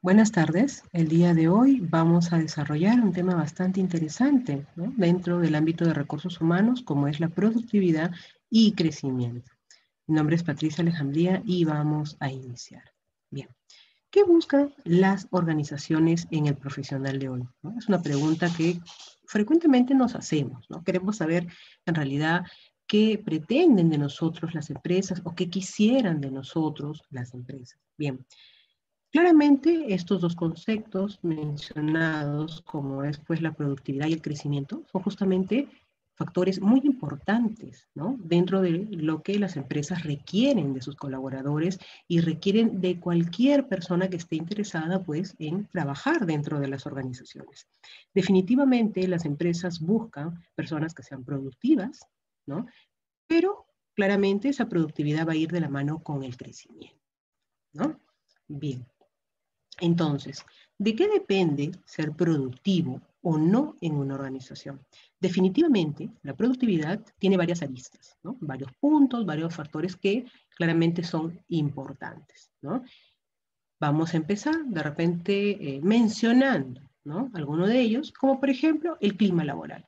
Buenas tardes. El día de hoy vamos a desarrollar un tema bastante interesante, ¿no?, dentro del ámbito de recursos humanos, como es la productividad y crecimiento. Mi nombre es Patricia Alejandría y vamos a iniciar. Bien, ¿qué buscan las organizaciones en el profesional de hoy?, ¿no? Es una pregunta que frecuentemente nos hacemos, ¿no? Queremos saber en realidad qué pretenden de nosotros las empresas o qué quisieran de nosotros las empresas. Bien. Claramente, estos dos conceptos mencionados, como es pues la productividad y el crecimiento, son justamente factores muy importantes, ¿no?, dentro de lo que las empresas requieren de sus colaboradores y requieren de cualquier persona que esté interesada pues en trabajar dentro de las organizaciones. Definitivamente las empresas buscan personas que sean productivas, ¿no?, pero claramente esa productividad va a ir de la mano con el crecimiento, ¿no? Bien. Entonces, ¿de qué depende ser productivo o no en una organización? Definitivamente, la productividad tiene varias aristas, ¿no?, varios puntos, varios factores que claramente son importantes, ¿no? Vamos a empezar de repente mencionando, ¿no?, alguno de ellos, como por ejemplo el clima laboral.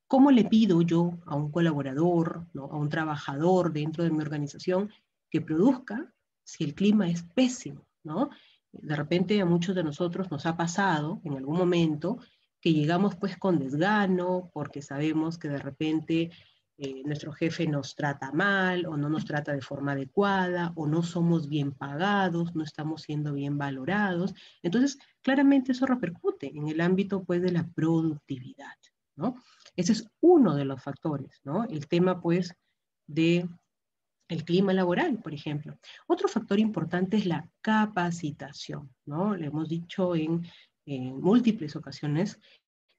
¿Cómo le pido yo a un colaborador, ¿no?, a un trabajador dentro de mi organización que produzca si el clima es pésimo, ¿no? De repente a muchos de nosotros nos ha pasado en algún momento que llegamos pues con desgano porque sabemos que de repente nuestro jefe nos trata mal o no nos trata de forma adecuada o no somos bien pagados, no estamos siendo bien valorados. Entonces, claramente eso repercute en el ámbito pues de la productividad, ¿no? Ese es uno de los factores, ¿no? El tema pues de el clima laboral, por ejemplo. Otro factor importante es la capacitación, ¿no? Le hemos dicho en múltiples ocasiones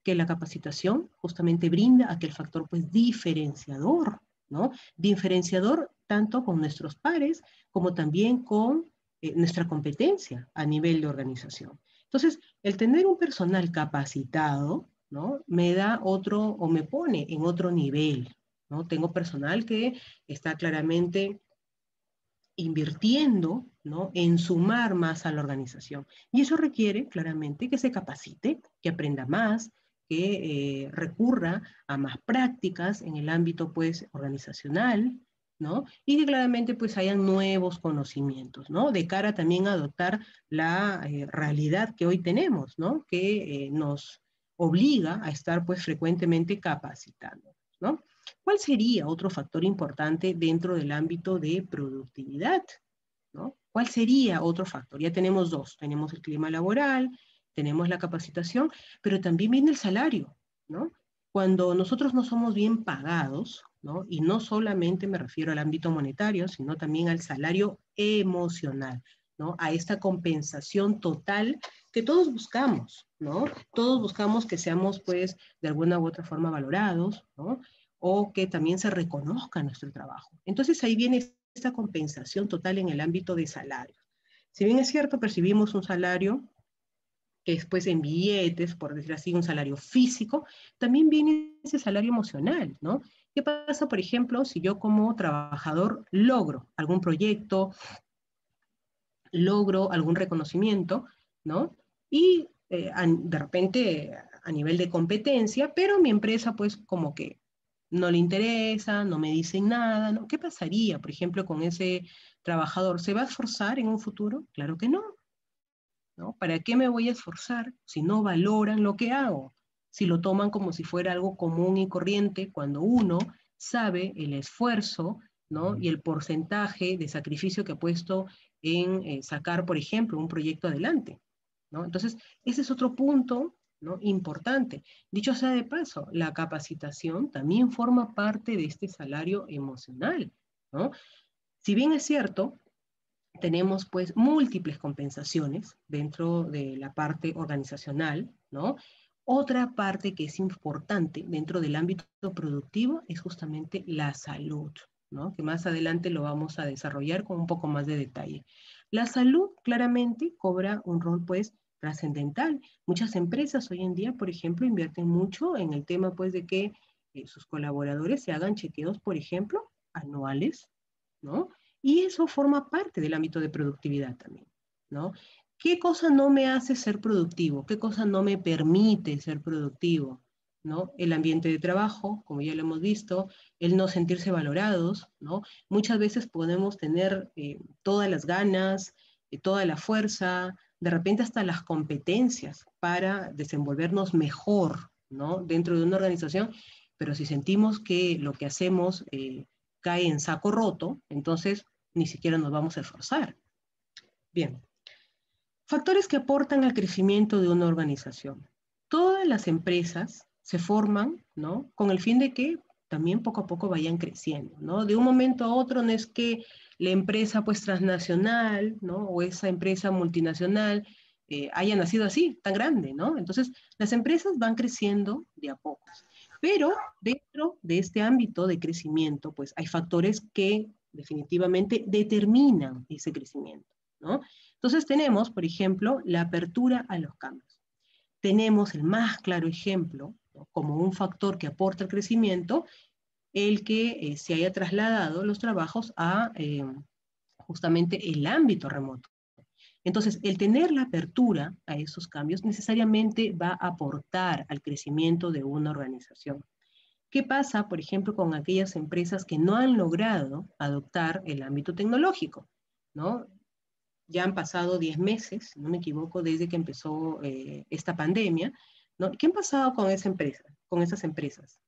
que la capacitación justamente brinda aquel factor pues diferenciador, ¿no? Diferenciador tanto con nuestros pares como también con nuestra competencia a nivel de organización. Entonces, el tener un personal capacitado, ¿no?, me da otro o me pone en otro nivel, ¿no? Tengo personal que está claramente invirtiendo, ¿no?, en sumar más a la organización. Y eso requiere claramente que se capacite, que aprenda más, que recurra a más prácticas en el ámbito pues organizacional, ¿no? Y que claramente pues hayan nuevos conocimientos, ¿no?, de cara también a adoptar la realidad que hoy tenemos, ¿no?, que nos obliga a estar pues frecuentemente capacitando, ¿no? ¿Cuál sería otro factor importante dentro del ámbito de productividad, ¿no? ¿Cuál sería otro factor? Ya tenemos dos, tenemos el clima laboral, tenemos la capacitación, pero también viene el salario, ¿no? Cuando nosotros no somos bien pagados, ¿no?, y no solamente me refiero al ámbito monetario, sino también al salario emocional, ¿no?, a esta compensación total que todos buscamos, ¿no? Todos buscamos que seamos, pues, de alguna u otra forma valorados, ¿no?, o que también se reconozca nuestro trabajo. Entonces ahí viene esta compensación total en el ámbito de salarios. Si bien es cierto, percibimos un salario que es pues en billetes, por decir así, un salario físico, también viene ese salario emocional, ¿no? ¿Qué pasa, por ejemplo, si yo como trabajador logro algún proyecto, logro algún reconocimiento, ¿no? Y de repente a nivel de competencia, pero mi empresa pues como que no le interesa, no me dicen nada, ¿no? ¿Qué pasaría, por ejemplo, con ese trabajador? ¿Se va a esforzar en un futuro? Claro que no, ¿no? ¿Para qué me voy a esforzar si no valoran lo que hago? Si lo toman como si fuera algo común y corriente, cuando uno sabe el esfuerzo ¿no? Y el porcentaje de sacrificio que ha puesto en sacar, por ejemplo, un proyecto adelante, ¿no? Entonces, ese es otro punto, ¿no? Importante. Dicho sea de paso, la capacitación también forma parte de este salario emocional, ¿no? Si bien es cierto, tenemos pues múltiples compensaciones dentro de la parte organizacional, ¿no? Otra parte que es importante dentro del ámbito productivo es justamente la salud, ¿no? Que más adelante lo vamos a desarrollar con un poco más de detalle. La salud claramente cobra un rol pues trascendental. Muchas empresas hoy en día, por ejemplo, invierten mucho en el tema pues de que sus colaboradores se hagan chequeos, por ejemplo, anuales, ¿no? Y eso forma parte del ámbito de productividad también, ¿no? ¿Qué cosa no me hace ser productivo? ¿Qué cosa no me permite ser productivo? ¿No? El ambiente de trabajo, como ya lo hemos visto, el no sentirse valorados, ¿no? Muchas veces podemos tener todas las ganas, toda la fuerza, de repente hasta las competencias para desenvolvernos mejor, ¿no? Dentro de una organización, pero si sentimos que lo que hacemos cae en saco roto, entonces ni siquiera nos vamos a esforzar. Bien, factores que aportan al crecimiento de una organización. Todas las empresas se forman, ¿no? Con el fin de que también poco a poco vayan creciendo, ¿no? De un momento a otro no es que la empresa pues transnacional, ¿no? O esa empresa multinacional haya nacido así, tan grande, ¿no? Entonces, las empresas van creciendo de a pocos. Pero dentro de este ámbito de crecimiento, pues hay factores que definitivamente determinan ese crecimiento, ¿no? Entonces tenemos, por ejemplo, la apertura a los cambios. Tenemos el más claro ejemplo, ¿no? Como un factor que aporta el crecimiento, el que se haya trasladado los trabajos a justamente el ámbito remoto. Entonces, el tener la apertura a esos cambios necesariamente va a aportar al crecimiento de una organización. ¿Qué pasa, por ejemplo, con aquellas empresas que no han logrado adoptar el ámbito tecnológico? ¿No? Ya han pasado 10 meses, si no me equivoco, desde que empezó esta pandemia, ¿no? ¿Qué han pasado con esa empresa, con esas empresas?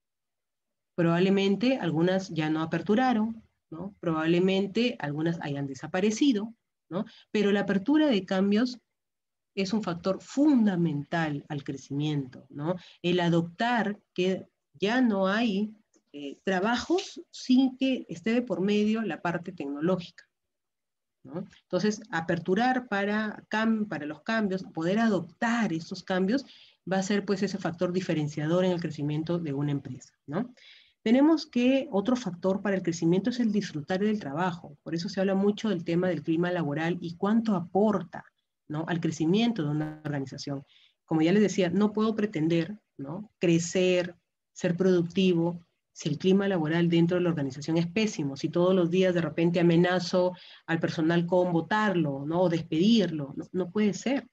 Probablemente algunas ya no aperturaron, ¿no? Probablemente algunas hayan desaparecido, ¿no? Pero la apertura de cambios es un factor fundamental al crecimiento, ¿no? El adoptar que ya no hay trabajos sin que esté de por medio la parte tecnológica, ¿no? Entonces, aperturar para los cambios, poder adoptar estos cambios, va a ser pues ese factor diferenciador en el crecimiento de una empresa, ¿no? Tenemos que otro factor para el crecimiento es el disfrutar del trabajo. Por eso se habla mucho del tema del clima laboral y cuánto aporta, ¿no? Al crecimiento de una organización. Como ya les decía, no puedo pretender, ¿no? Crecer, ser productivo, si el clima laboral dentro de la organización es pésimo, si todos los días de repente amenazo al personal con votarlo, ¿no? O despedirlo, no, no puede ser,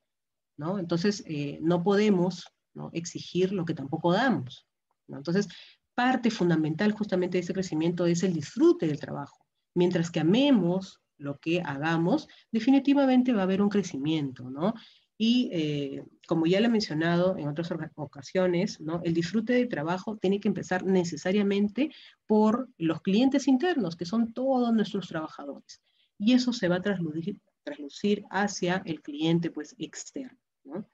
¿no? Entonces, no podemos, ¿no? Exigir lo que tampoco damos, ¿no? Entonces, parte fundamental justamente de ese crecimiento es el disfrute del trabajo. Mientras que amemos lo que hagamos, definitivamente va a haber un crecimiento, ¿no? Y como ya lo he mencionado en otras ocasiones, ¿no? El disfrute del trabajo tiene que empezar necesariamente por los clientes internos, que son todos nuestros trabajadores. Y eso se va a traslucir hacia el cliente pues, externo, ¿no?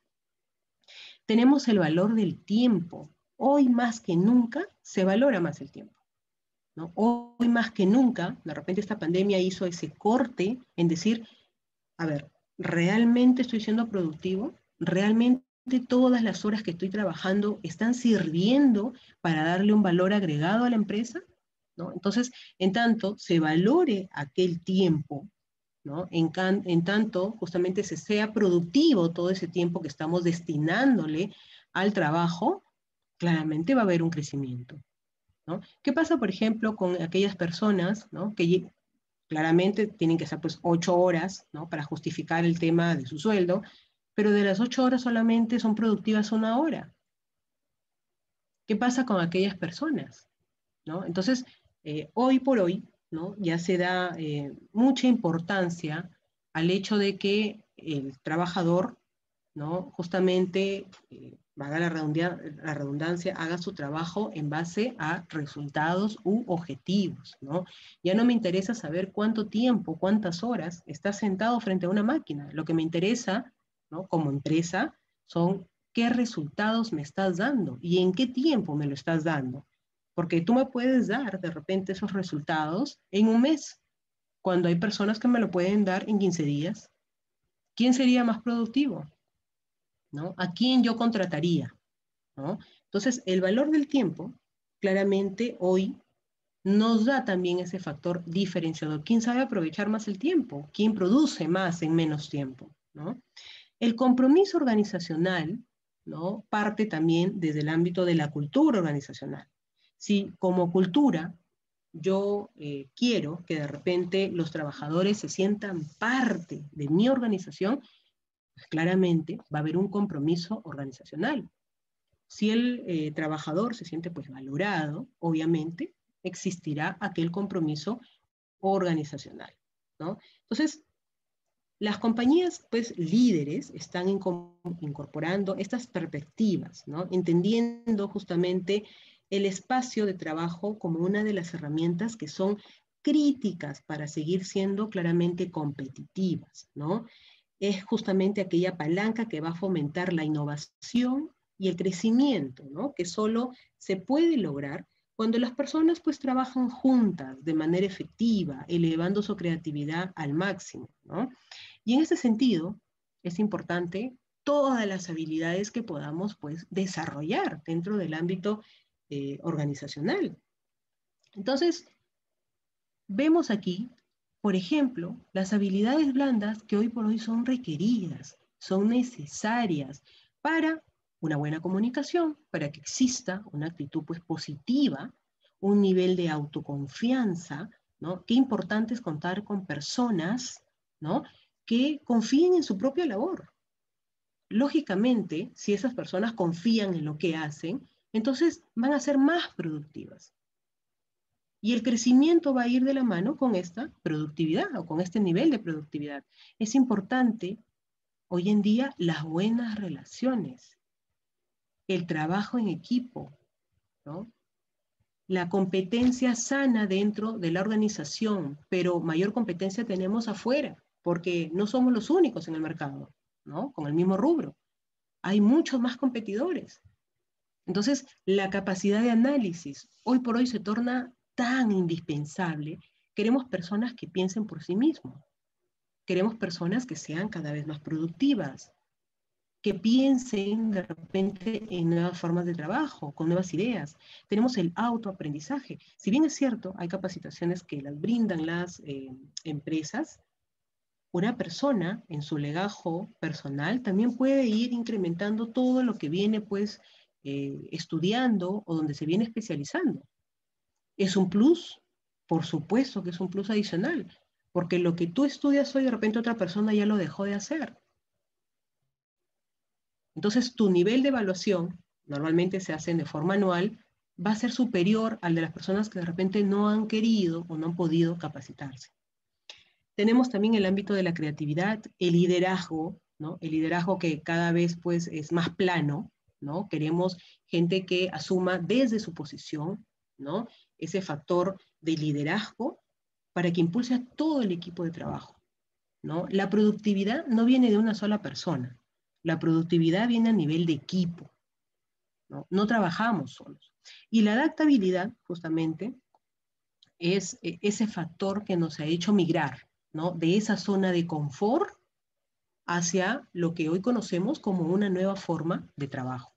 Tenemos el valor del tiempo. Hoy más que nunca se valora más el tiempo, ¿no? Hoy más que nunca, de repente esta pandemia hizo ese corte en decir, a ver, ¿realmente estoy siendo productivo? ¿Realmente todas las horas que estoy trabajando están sirviendo para darle un valor agregado a la empresa? ¿No? Entonces, en tanto se valore aquel tiempo, ¿no? En tanto, justamente se sea productivo todo ese tiempo que estamos destinándole al trabajo, claramente va a haber un crecimiento, ¿no? ¿Qué pasa, por ejemplo, con aquellas personas, ¿no? Que claramente tienen que ser pues 8 horas, ¿no? Para justificar el tema de su sueldo, pero de las 8 horas solamente son productivas 1 hora. ¿Qué pasa con aquellas personas? ¿No? Entonces, hoy por hoy, ¿no? Ya se da mucha importancia al hecho de que el trabajador, ¿no? Justamente valga la redundancia, haga su trabajo en base a resultados u objetivos, ¿no? Ya no me interesa saber cuánto tiempo, cuántas horas está sentado frente a una máquina. Lo que me interesa, ¿no?, como empresa, son qué resultados me estás dando y en qué tiempo me lo estás dando. Porque tú me puedes dar de repente esos resultados en un mes, cuando hay personas que me lo pueden dar en 15 días. ¿Quién sería más productivo? ¿No? ¿A quién yo contrataría? ¿No? Entonces, el valor del tiempo, claramente hoy, nos da también ese factor diferenciador. ¿Quién sabe aprovechar más el tiempo? ¿Quién produce más en menos tiempo? ¿No? El compromiso organizacional, ¿no?, parte también desde el ámbito de la cultura organizacional. Si como cultura yo quiero que de repente los trabajadores se sientan parte de mi organización, pues claramente va a haber un compromiso organizacional. Si el trabajador se siente pues valorado, obviamente existirá aquel compromiso organizacional, ¿no? Entonces, las compañías pues líderes están incorporando estas perspectivas, ¿no?, entendiendo justamente el espacio de trabajo como una de las herramientas que son críticas para seguir siendo claramente competitivas, ¿no? Es justamente aquella palanca que va a fomentar la innovación y el crecimiento, ¿no?, que solo se puede lograr cuando las personas pues trabajan juntas de manera efectiva, elevando su creatividad al máximo, ¿no? Y en ese sentido es importante todas las habilidades que podamos pues desarrollar dentro del ámbito organizacional. Entonces, vemos aquí, por ejemplo, las habilidades blandas que hoy por hoy son requeridas, son necesarias para una buena comunicación, para que exista una actitud pues positiva, un nivel de autoconfianza, ¿no? Qué importante es contar con personas, ¿no?, que confíen en su propia labor. Lógicamente, si esas personas confían en lo que hacen, entonces van a ser más productivas. Y el crecimiento va a ir de la mano con esta productividad o con este nivel de productividad. Es importante hoy en día las buenas relaciones, el trabajo en equipo, ¿no?, la competencia sana dentro de la organización, pero mayor competencia tenemos afuera, porque no somos los únicos en el mercado, ¿no?, con el mismo rubro. Hay muchos más competidores. Entonces, la capacidad de análisis hoy por hoy se torna tan indispensable. Queremos personas que piensen por sí mismos. Queremos personas que sean cada vez más productivas, que piensen de repente en nuevas formas de trabajo, con nuevas ideas. Tenemos el autoaprendizaje. Si bien es cierto, hay capacitaciones que las brindan las empresas, una persona en su legajo personal también puede ir incrementando todo lo que viene pues estudiando o donde se viene especializando. ¿Es un plus? Por supuesto que es un plus adicional, porque lo que tú estudias hoy de repente otra persona ya lo dejó de hacer. Entonces tu nivel de evaluación, normalmente se hacen de forma anual, va a ser superior al de las personas que de repente no han querido o no han podido capacitarse. Tenemos también el ámbito de la creatividad, el liderazgo, ¿no? El liderazgo que cada vez pues es más plano, ¿no? Queremos gente que asuma desde su posición, ¿no?, ese factor de liderazgo para que impulse a todo el equipo de trabajo, ¿no? La productividad no viene de una sola persona, la productividad viene a nivel de equipo, ¿no? No trabajamos solos. Y la adaptabilidad, justamente, es ese factor que nos ha hecho migrar, ¿no?, de esa zona de confort hacia lo que hoy conocemos como una nueva forma de trabajo.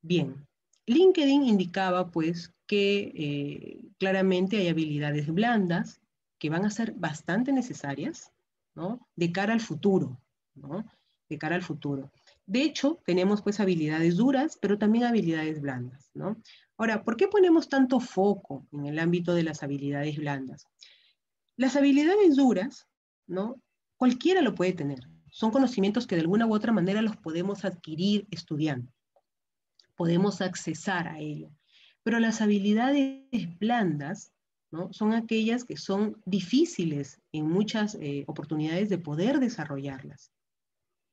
Bien, LinkedIn indicaba pues que claramente hay habilidades blandas que van a ser bastante necesarias, ¿no?, de cara al futuro, ¿no?, de cara al futuro. De hecho, tenemos pues habilidades duras, pero también habilidades blandas, ¿no? Ahora, ¿por qué ponemos tanto foco en el ámbito de las habilidades blandas? Las habilidades duras, ¿no?, cualquiera lo puede tener. Son conocimientos que de alguna u otra manera los podemos adquirir estudiando. Podemos accesar a ello. Pero las habilidades blandas, ¿no?, son aquellas que son difíciles en muchas oportunidades de poder desarrollarlas,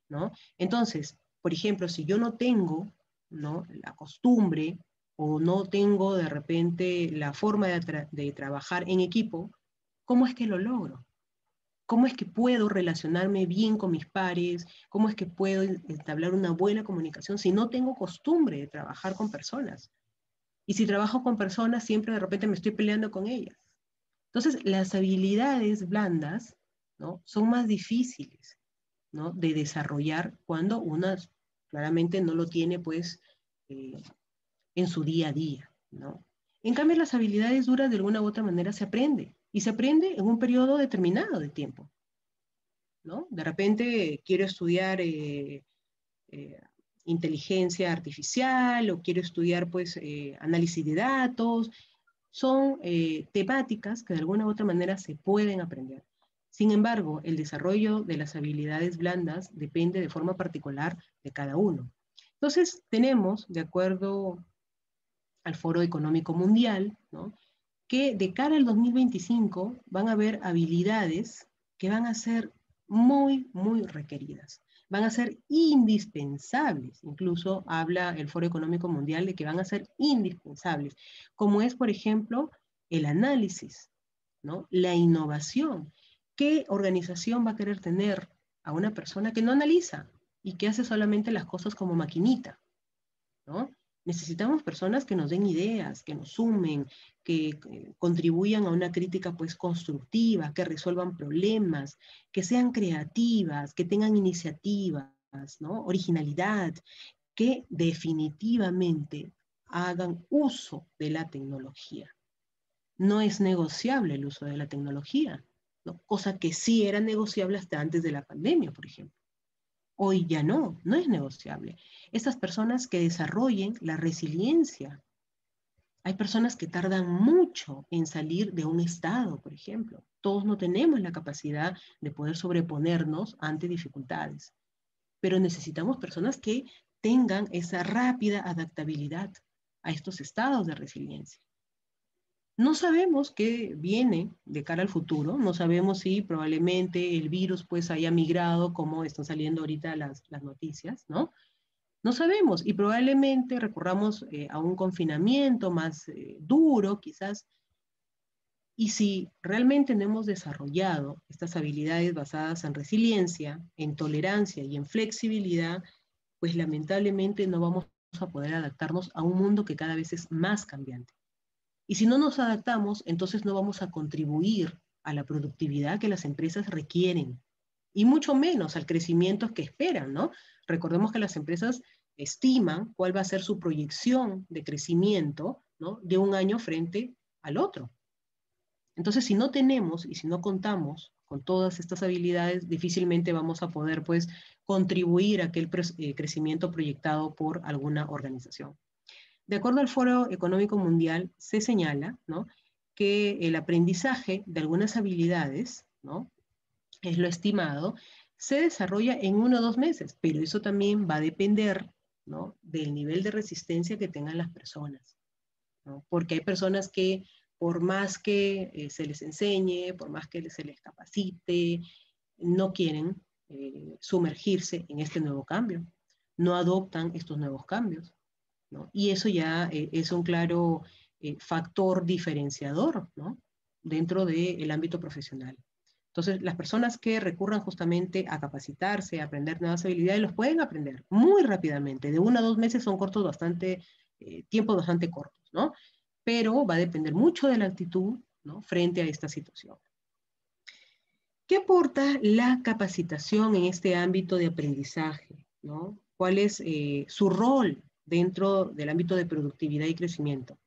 ¿no? Entonces, Por ejemplo, si yo no tengo, ¿no?, la costumbre o no tengo de repente la forma de trabajar en equipo, ¿cómo es que lo logro? ¿Cómo es que puedo relacionarme bien con mis pares? ¿Cómo es que puedo entablar una buena comunicación si no tengo costumbre de trabajar con personas? Y si trabajo con personas, siempre de repente me estoy peleando con ellas. Entonces, las habilidades blandas, ¿no?, son más difíciles, ¿no?, de desarrollar cuando una claramente no lo tiene, pues, eh, en su día a día, ¿no? En cambio, las habilidades duras de alguna u otra manera se aprende, y se aprende en un periodo determinado de tiempo, ¿no? De repente quiero estudiar eh, inteligencia artificial o quiero estudiar, pues, análisis de datos. Son temáticas que de alguna u otra manera se pueden aprender. Sin embargo, el desarrollo de las habilidades blandas depende de forma particular de cada uno. Entonces, tenemos, de acuerdo al Foro Económico Mundial, ¿no?, que de cara al 2025 van a haber habilidades que van a ser muy, muy requeridas, van a ser indispensables. Incluso habla el Foro Económico Mundial de que van a ser indispensables, como es, por ejemplo, el análisis, ¿no?, la innovación. ¿Qué organización va a querer tener a una persona que no analiza y que hace solamente las cosas como maquinita, ¿no? Necesitamos personas que nos den ideas, que nos sumen, que contribuyan a una crítica, pues, constructiva, que resuelvan problemas, que sean creativas, que tengan iniciativas, ¿no?, originalidad, que definitivamente hagan uso de la tecnología. No es negociable el uso de la tecnología, ¿no?, cosa que sí era negociable hasta antes de la pandemia, por ejemplo. Hoy ya no, no es negociable. Estas personas que desarrollen la resiliencia. Hay personas que tardan mucho en salir de un estado, por ejemplo. Todos no tenemos la capacidad de poder sobreponernos ante dificultades, pero necesitamos personas que tengan esa rápida adaptabilidad a estos estados de resiliencia. No sabemos qué viene de cara al futuro, no sabemos si probablemente el virus, pues, haya migrado, como están saliendo ahorita las noticias, ¿no? No sabemos, y probablemente recurramos a un confinamiento más duro, quizás. Y si realmente no hemos desarrollado estas habilidades basadas en resiliencia, en tolerancia y en flexibilidad, pues lamentablemente no vamos a poder adaptarnos a un mundo que cada vez es más cambiante. Y si no nos adaptamos, entonces no vamos a contribuir a la productividad que las empresas requieren, y mucho menos al crecimiento que esperan, ¿no? Recordemos que las empresas estiman cuál va a ser su proyección de crecimiento, ¿no?, de un año frente al otro. Entonces, si no tenemos y si no contamos con todas estas habilidades, difícilmente vamos a poder, pues, contribuir a aquel crecimiento proyectado por alguna organización. De acuerdo al Foro Económico Mundial, se señala, ¿no?, que el aprendizaje de algunas habilidades, ¿no?, es lo estimado, se desarrolla en 1 o 2 meses, pero eso también va a depender, ¿no?, del nivel de resistencia que tengan las personas, ¿no? Porque hay personas que, por más que se les enseñe, por más que se les capacite, no quieren sumergirse en este nuevo cambio, no adoptan estos nuevos cambios, ¿no? Y eso ya es un claro factor diferenciador, ¿no?, dentro del ámbito profesional. Entonces, las personas que recurran justamente a capacitarse, a aprender nuevas habilidades, los pueden aprender muy rápidamente. De 1 a 2 meses son cortos bastante, tiempos bastante cortos, ¿no? Pero va a depender mucho de la actitud, ¿no?, frente a esta situación. ¿Qué aporta la capacitación en este ámbito de aprendizaje, ¿no? ¿Cuál es su rol dentro del ámbito de productividad y crecimiento?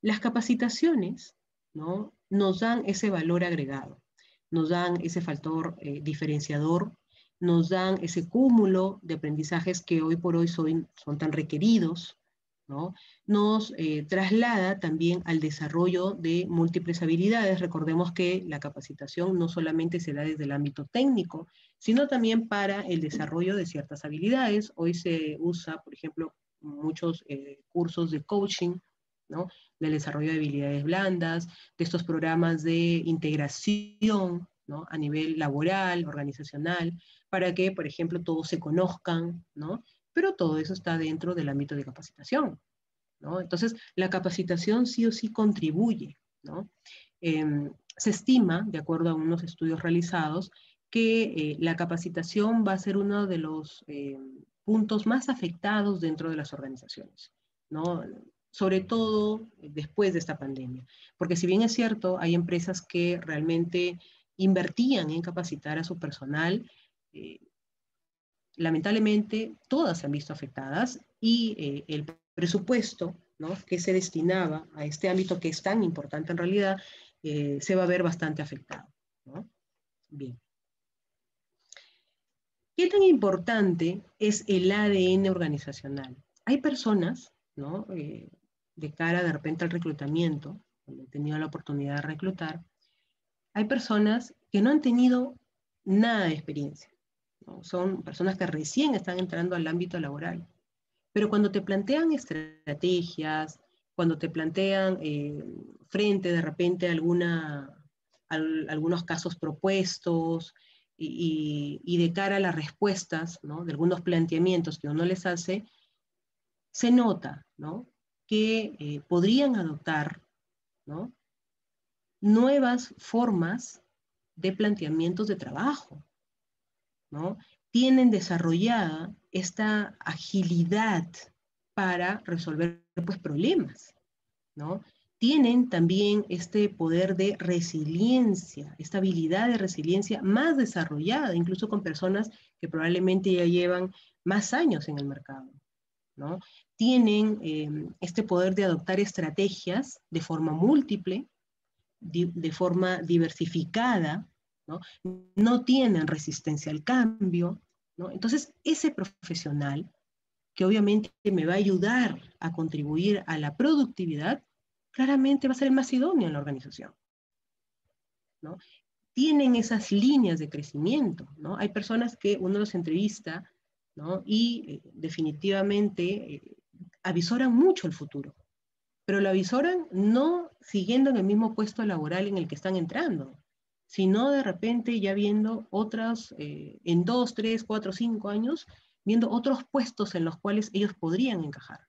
Las capacitaciones, ¿no?, nos dan ese valor agregado, nos dan ese factor diferenciador, nos dan ese cúmulo de aprendizajes que hoy por hoy son tan requeridos, ¿no? Nos traslada también al desarrollo de múltiples habilidades. Recordemos que la capacitación no solamente se da desde el ámbito técnico, sino también para el desarrollo de ciertas habilidades. Hoy se usa, por ejemplo, muchos cursos de coaching, ¿no?, del desarrollo de habilidades blandas, de estos programas de integración, ¿no?, a nivel laboral, organizacional, para que, por ejemplo, todos se conozcan, ¿no?, pero todo eso está dentro del ámbito de capacitación, ¿no? Entonces, la capacitación sí o sí contribuye, ¿no? Se estima, de acuerdo a unos estudios realizados, que la capacitación va a ser uno de los puntos más afectados dentro de las organizaciones, ¿no? Sobre todo después de esta pandemia. Porque si bien es cierto, hay empresas que realmente invertían en capacitar a su personal, lamentablemente todas se han visto afectadas y el presupuesto, ¿no?, que se destinaba a este ámbito que es tan importante en realidad, se va a ver bastante afectado, ¿no? Bien. ¿Qué tan importante es el ADN organizacional? Hay personas, ¿no?, de cara de repente al reclutamiento, cuando he tenido la oportunidad de reclutar, hay personas que no han tenido nada de experiencia, ¿no? Son personas que recién están entrando al ámbito laboral. Pero cuando te plantean estrategias, cuando te plantean frente de repente algunos casos propuestos y de cara a las respuestas, ¿no?, de algunos planteamientos que uno les hace, se nota, ¿no?, que podrían adoptar, ¿no?, nuevas formas de planteamientos de trabajo, ¿no? Tienen desarrollada esta agilidad para resolver, pues, problemas, ¿no? Tienen también este poder de resiliencia, esta habilidad de resiliencia más desarrollada, incluso con personas que probablemente ya llevan más años en el mercado, ¿no? Tienen este poder de adoptar estrategias de forma múltiple, de forma diversificada, ¿no? No tienen resistencia al cambio, ¿no? Entonces, ese profesional que obviamente me va a ayudar a contribuir a la productividad, claramente va a ser el más idóneo en la organización, ¿no? Tienen esas líneas de crecimiento, ¿no? Hay personas que uno los entrevista, ¿no?, y definitivamente avisoran mucho el futuro, pero lo avisoran no siguiendo en el mismo puesto laboral en el que están entrando, sino de repente ya viendo otras, en 2, 3, 4, 5 años, viendo otros puestos en los cuales ellos podrían encajar.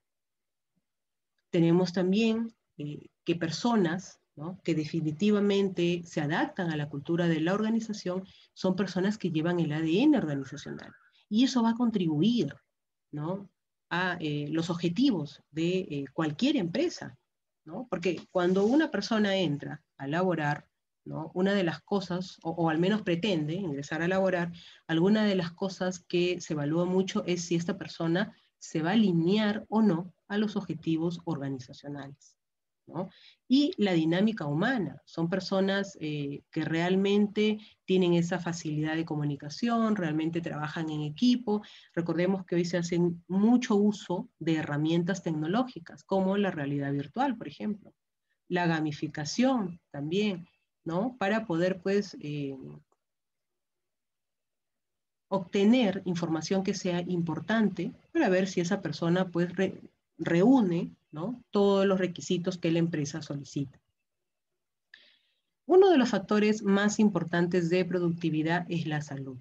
Tenemos también que personas, ¿no?, que definitivamente se adaptan a la cultura de la organización son personas que llevan el ADN organizacional. Y eso va a contribuir, ¿no?, a los objetivos de cualquier empresa, ¿no? Porque cuando una persona entra a laborar, ¿no?, una de las cosas, o al menos pretende ingresar a laborar, alguna de las cosas que se evalúa mucho es si esta persona se va a alinear o no a los objetivos organizacionales, ¿no? Y la dinámica humana, son personas que realmente tienen esa facilidad de comunicación, realmente trabajan en equipo. Recordemos que hoy se hace mucho uso de herramientas tecnológicas, como la realidad virtual, por ejemplo, la gamificación también, ¿no?, para poder, pues, obtener información que sea importante para ver si esa persona, pues, reúne, ¿no?, todos los requisitos que la empresa solicita. Uno de los factores más importantes de productividad es la salud.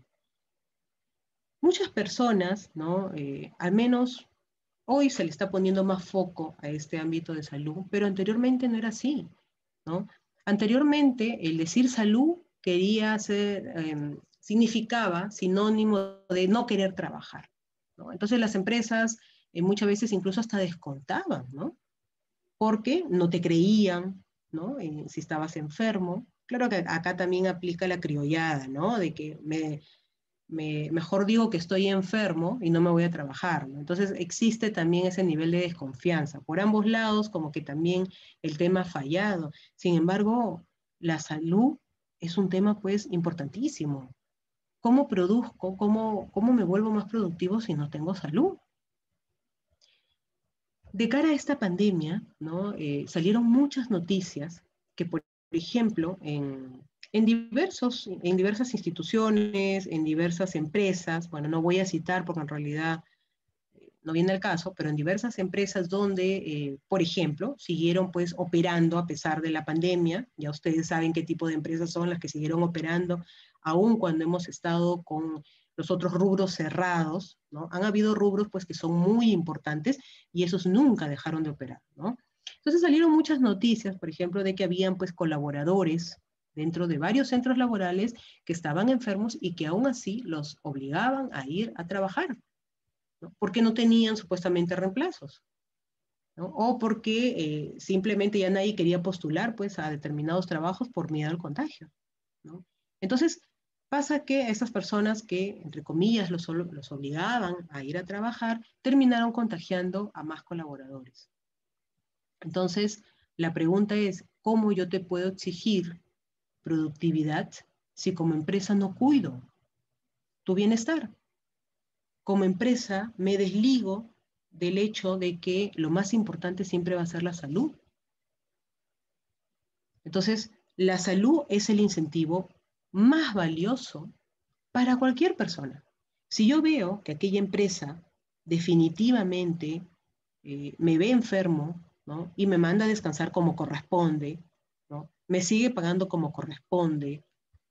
Muchas personas, ¿no?, al menos hoy se le está poniendo más foco a este ámbito de salud, pero anteriormente no era así, ¿no? Anteriormente el decir salud significaba sinónimo de no querer trabajar, ¿no? Entonces las empresas muchas veces incluso hasta descontaban, ¿no?, porque no te creían, ¿no?, si estabas enfermo. Claro que acá también aplica la criollada, ¿no?, de que mejor digo que estoy enfermo y no me voy a trabajar, ¿no? Entonces existe también ese nivel de desconfianza. Por ambos lados, como que también el tema ha fallado. Sin embargo, la salud es un tema, pues, importantísimo. ¿Cómo produzco? ¿Cómo me vuelvo más productivo si no tengo salud? De cara a esta pandemia, ¿no?, salieron muchas noticias que, por ejemplo, en diversas instituciones, en diversas empresas, bueno, no voy a citar porque en realidad no viene al caso, pero en diversas empresas donde, por ejemplo, siguieron, pues, operando a pesar de la pandemia. Ya ustedes saben qué tipo de empresas son las que siguieron operando aun cuando hemos estado con los otros rubros cerrados, ¿no? Han habido rubros pues que son muy importantes y esos nunca dejaron de operar, ¿no? Entonces salieron muchas noticias, por ejemplo, de que habían pues colaboradores dentro de varios centros laborales que estaban enfermos y que aún así los obligaban a ir a trabajar, ¿no? Porque no tenían supuestamente reemplazos, ¿no? O porque simplemente ya nadie quería postular pues a determinados trabajos por miedo al contagio, ¿no? Entonces, pasa que a estas personas que, entre comillas, los obligaban a ir a trabajar, terminaron contagiando a más colaboradores. Entonces, la pregunta es, ¿cómo yo te puedo exigir productividad si como empresa no cuido tu bienestar? Como empresa me desligo del hecho de que lo más importante siempre va a ser la salud. Entonces, la salud es el incentivo más valioso para cualquier persona. Si yo veo que aquella empresa definitivamente me ve enfermo, ¿no? Y me manda a descansar como corresponde, ¿no? Me sigue pagando como corresponde,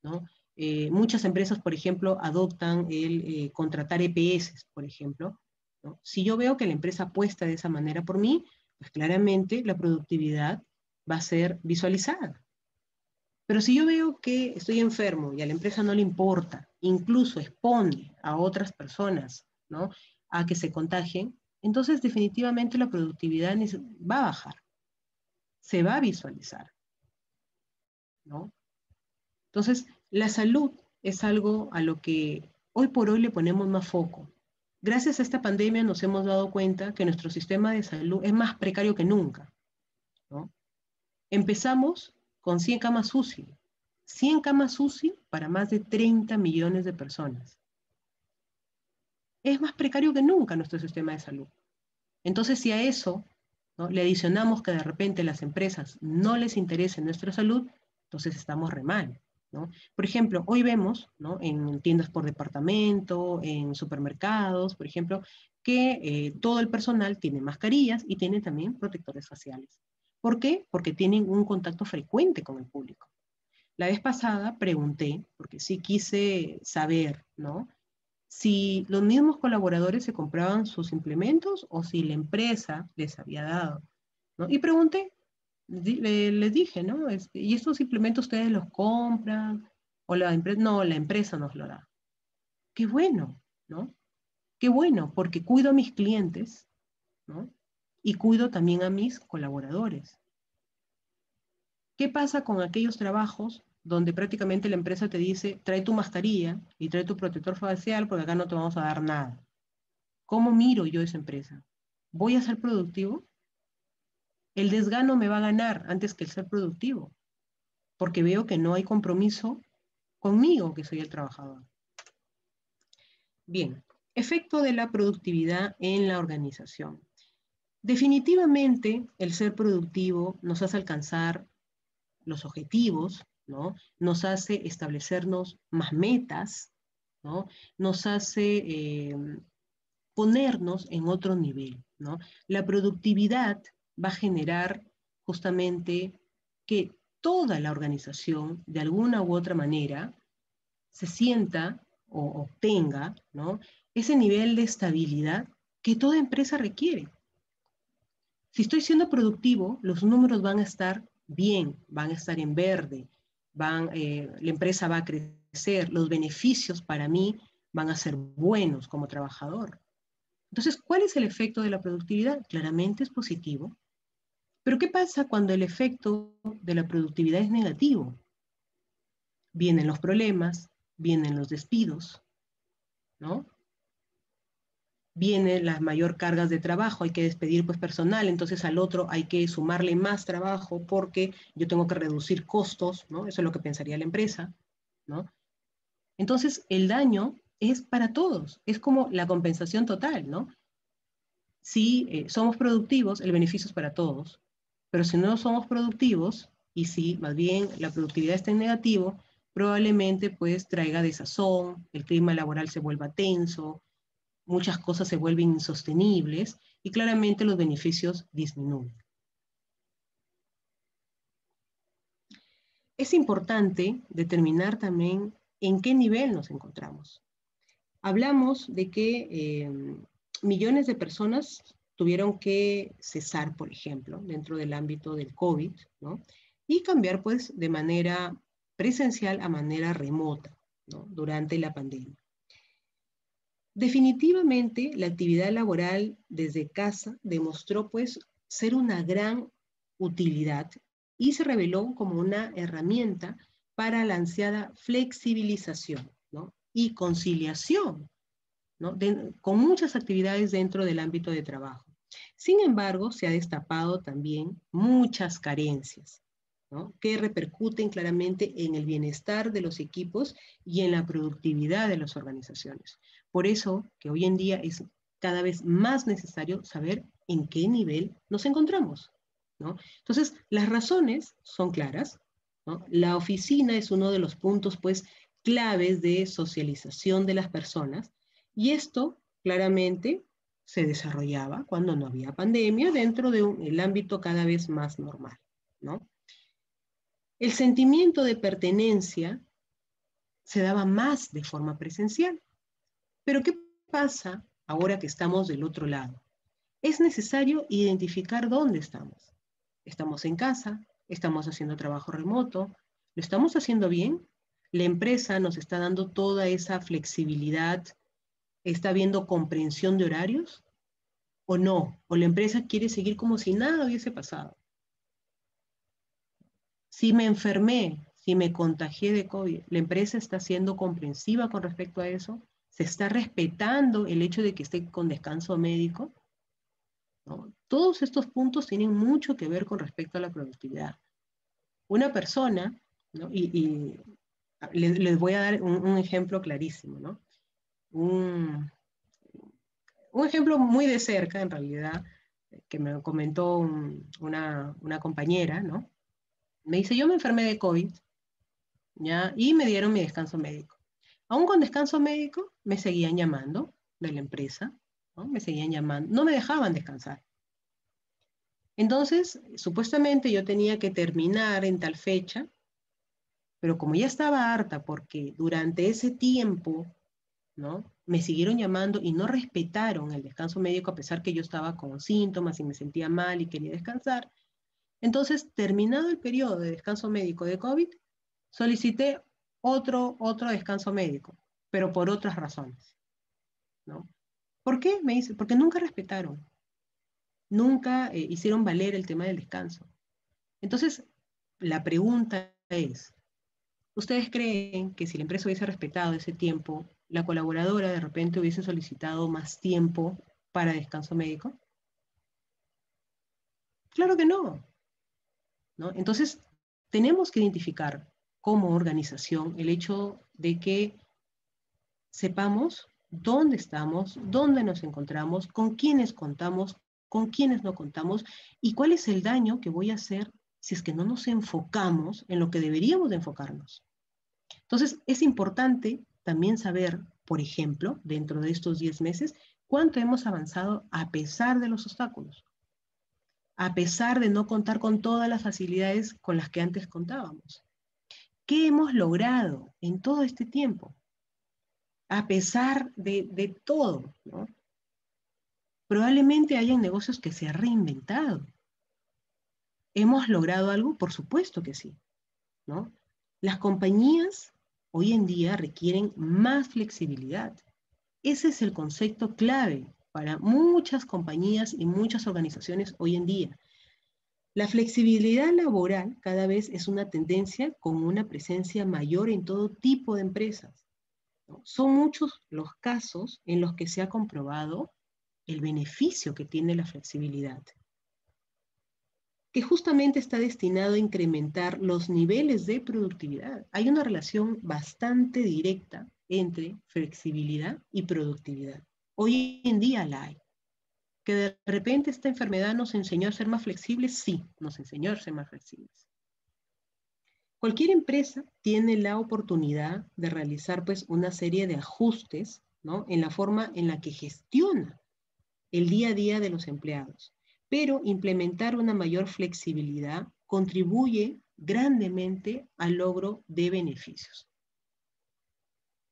¿no? Muchas empresas, por ejemplo, adoptan el contratar EPS, por ejemplo, ¿no? Si yo veo que la empresa apuesta de esa manera por mí, pues claramente la productividad va a ser visualizada. Pero si yo veo que estoy enfermo y a la empresa no le importa, incluso expone a otras personas, ¿no? A que se contagien, entonces definitivamente la productividad va a bajar, se va a visualizar, ¿no? Entonces, la salud es algo a lo que hoy por hoy le ponemos más foco. Gracias a esta pandemia nos hemos dado cuenta que nuestro sistema de salud es más precario que nunca, ¿no? Empezamos con 100 camas UCI. 100 camas UCI para más de 30 millones de personas. Es más precario que nunca nuestro sistema de salud. Entonces, si a eso, ¿no?, le adicionamos que de repente a las empresas no les interese nuestra salud, entonces estamos re mal, ¿no? Por ejemplo, hoy vemos, ¿no?, en tiendas por departamento, en supermercados, por ejemplo, que todo el personal tiene mascarillas y tiene también protectores faciales. ¿Por qué? Porque tienen un contacto frecuente con el público. La vez pasada pregunté, porque sí quise saber, ¿no?, si los mismos colaboradores se compraban sus implementos o si la empresa les había dado, ¿no? Y pregunté, les dije, ¿no? ¿Y estos implementos ustedes los compran? O la empresa, no, la empresa nos lo da. Qué bueno, ¿no? Qué bueno, porque cuido a mis clientes, ¿no? Y cuido también a mis colaboradores. ¿Qué pasa con aquellos trabajos donde prácticamente la empresa te dice, trae tu mascarilla y trae tu protector facial porque acá no te vamos a dar nada? ¿Cómo miro yo esa empresa? ¿Voy a ser productivo? El desgano me va a ganar antes que el ser productivo, porque veo que no hay compromiso conmigo, que soy el trabajador. Bien, efecto de la productividad en la organización. Definitivamente, el ser productivo nos hace alcanzar los objetivos, ¿no? Nos hace establecernos más metas, ¿no? Nos hace ponernos en otro nivel, ¿no? La productividad va a generar justamente que toda la organización, de alguna u otra manera, se sienta o obtenga, ¿no?, ese nivel de estabilidad que toda empresa requiere. Si estoy siendo productivo, los números van a estar bien, van a estar en verde, la empresa va a crecer, los beneficios para mí van a ser buenos como trabajador. Entonces, ¿cuál es el efecto de la productividad? Claramente es positivo. Pero ¿qué pasa cuando el efecto de la productividad es negativo? Vienen los problemas, vienen los despidos, ¿no? Vienen las mayor cargas de trabajo, hay que despedir pues personal, entonces al otro hay que sumarle más trabajo porque yo tengo que reducir costos, ¿no? Eso es lo que pensaría la empresa, ¿no? Entonces el daño es para todos, es como la compensación total, ¿no? Si somos productivos, el beneficio es para todos, pero si no somos productivos y si más bien la productividad está en negativo, probablemente pues traiga desazón, el clima laboral se vuelva tenso, muchas cosas se vuelven insostenibles y claramente los beneficios disminuyen. Es importante determinar también ¿En qué nivel nos encontramos? Hablamos de que millones de personas tuvieron que cesar, por ejemplo, dentro del ámbito del COVID, ¿no? Y cambiar, pues, de manera presencial a manera remota, ¿no? Durante la pandemia. Definitivamente, la actividad laboral desde casa demostró, pues, ser una gran utilidad y se reveló como una herramienta para la ansiada flexibilización, ¿no? Y conciliación, ¿no? Con muchas actividades dentro del ámbito de trabajo. Sin embargo, se ha destapado también muchas carencias, ¿no? Que repercuten claramente en el bienestar de los equipos y en la productividad de las organizaciones. Por eso que hoy en día es cada vez más necesario saber en qué nivel nos encontramos, ¿no? Entonces, las razones son claras, ¿no? La oficina es uno de los puntos, pues, claves de socialización de las personas, y esto claramente se desarrollaba cuando no había pandemia dentro del ámbito cada vez más normal, ¿no? El sentimiento de pertenencia se daba más de forma presencial. Pero ¿qué pasa ahora que estamos del otro lado? Es necesario identificar dónde estamos. ¿Estamos en casa? ¿Estamos haciendo trabajo remoto? ¿Lo estamos haciendo bien? ¿La empresa nos está dando toda esa flexibilidad? ¿Está habiendo comprensión de horarios? ¿O no? ¿O la empresa quiere seguir como si nada hubiese pasado? Si me enfermé, si me contagié de COVID, ¿la empresa está siendo comprensiva con respecto a eso? ¿Se está respetando el hecho de que esté con descanso médico? ¿No? Todos estos puntos tienen mucho que ver con respecto a la productividad. Una persona, ¿no? y les voy a dar un ejemplo clarísimo, ¿no? Un, un ejemplo muy de cerca, en realidad, que me comentó una compañera, ¿no? Me dice, yo me enfermé de COVID, ¿ya? Y me dieron mi descanso médico. Aún con descanso médico, me seguían llamando de la empresa, ¿no? Me seguían llamando, no me dejaban descansar. Entonces, supuestamente yo tenía que terminar en tal fecha, pero como ya estaba harta porque durante ese tiempo, ¿no? Me siguieron llamando y no respetaron el descanso médico a pesar que yo estaba con síntomas y me sentía mal y quería descansar. Entonces, terminado el periodo de descanso médico de COVID, solicité otro descanso médico, pero por otras razones, ¿no? ¿Por qué? Me dice, porque nunca respetaron, nunca hicieron valer el tema del descanso. Entonces, la pregunta es, ¿ustedes creen que si la empresa hubiese respetado ese tiempo, la colaboradora de repente hubiese solicitado más tiempo para descanso médico? Claro que no, ¿no? Entonces, tenemos que identificar como organización el hecho de que sepamos dónde estamos, dónde nos encontramos, con quiénes contamos, con quiénes no contamos y cuál es el daño que voy a hacer si es que no nos enfocamos en lo que deberíamos de enfocarnos. Entonces, es importante también saber, por ejemplo, dentro de estos 10 meses, cuánto hemos avanzado a pesar de los obstáculos, a pesar de no contar con todas las facilidades con las que antes contábamos. ¿Qué hemos logrado en todo este tiempo? A pesar de todo, ¿no? Probablemente hayan negocios que se han reinventado. ¿Hemos logrado algo? Por supuesto que sí, ¿no? Las compañías hoy en día requieren más flexibilidad. Ese es el concepto clave para muchas compañías y muchas organizaciones hoy en día. La flexibilidad laboral cada vez es una tendencia con una presencia mayor en todo tipo de empresas, ¿no? Son muchos los casos en los que se ha comprobado el beneficio que tiene la flexibilidad, que justamente está destinado a incrementar los niveles de productividad. Hay una relación bastante directa entre flexibilidad y productividad. Hoy en día la hay. ¿Que de repente esta enfermedad nos enseñó a ser más flexibles? Sí, nos enseñó a ser más flexibles. Cualquier empresa tiene la oportunidad de realizar pues una serie de ajustes, ¿no? En la forma en la que gestiona el día a día de los empleados. Pero implementar una mayor flexibilidad contribuye grandemente al logro de beneficios.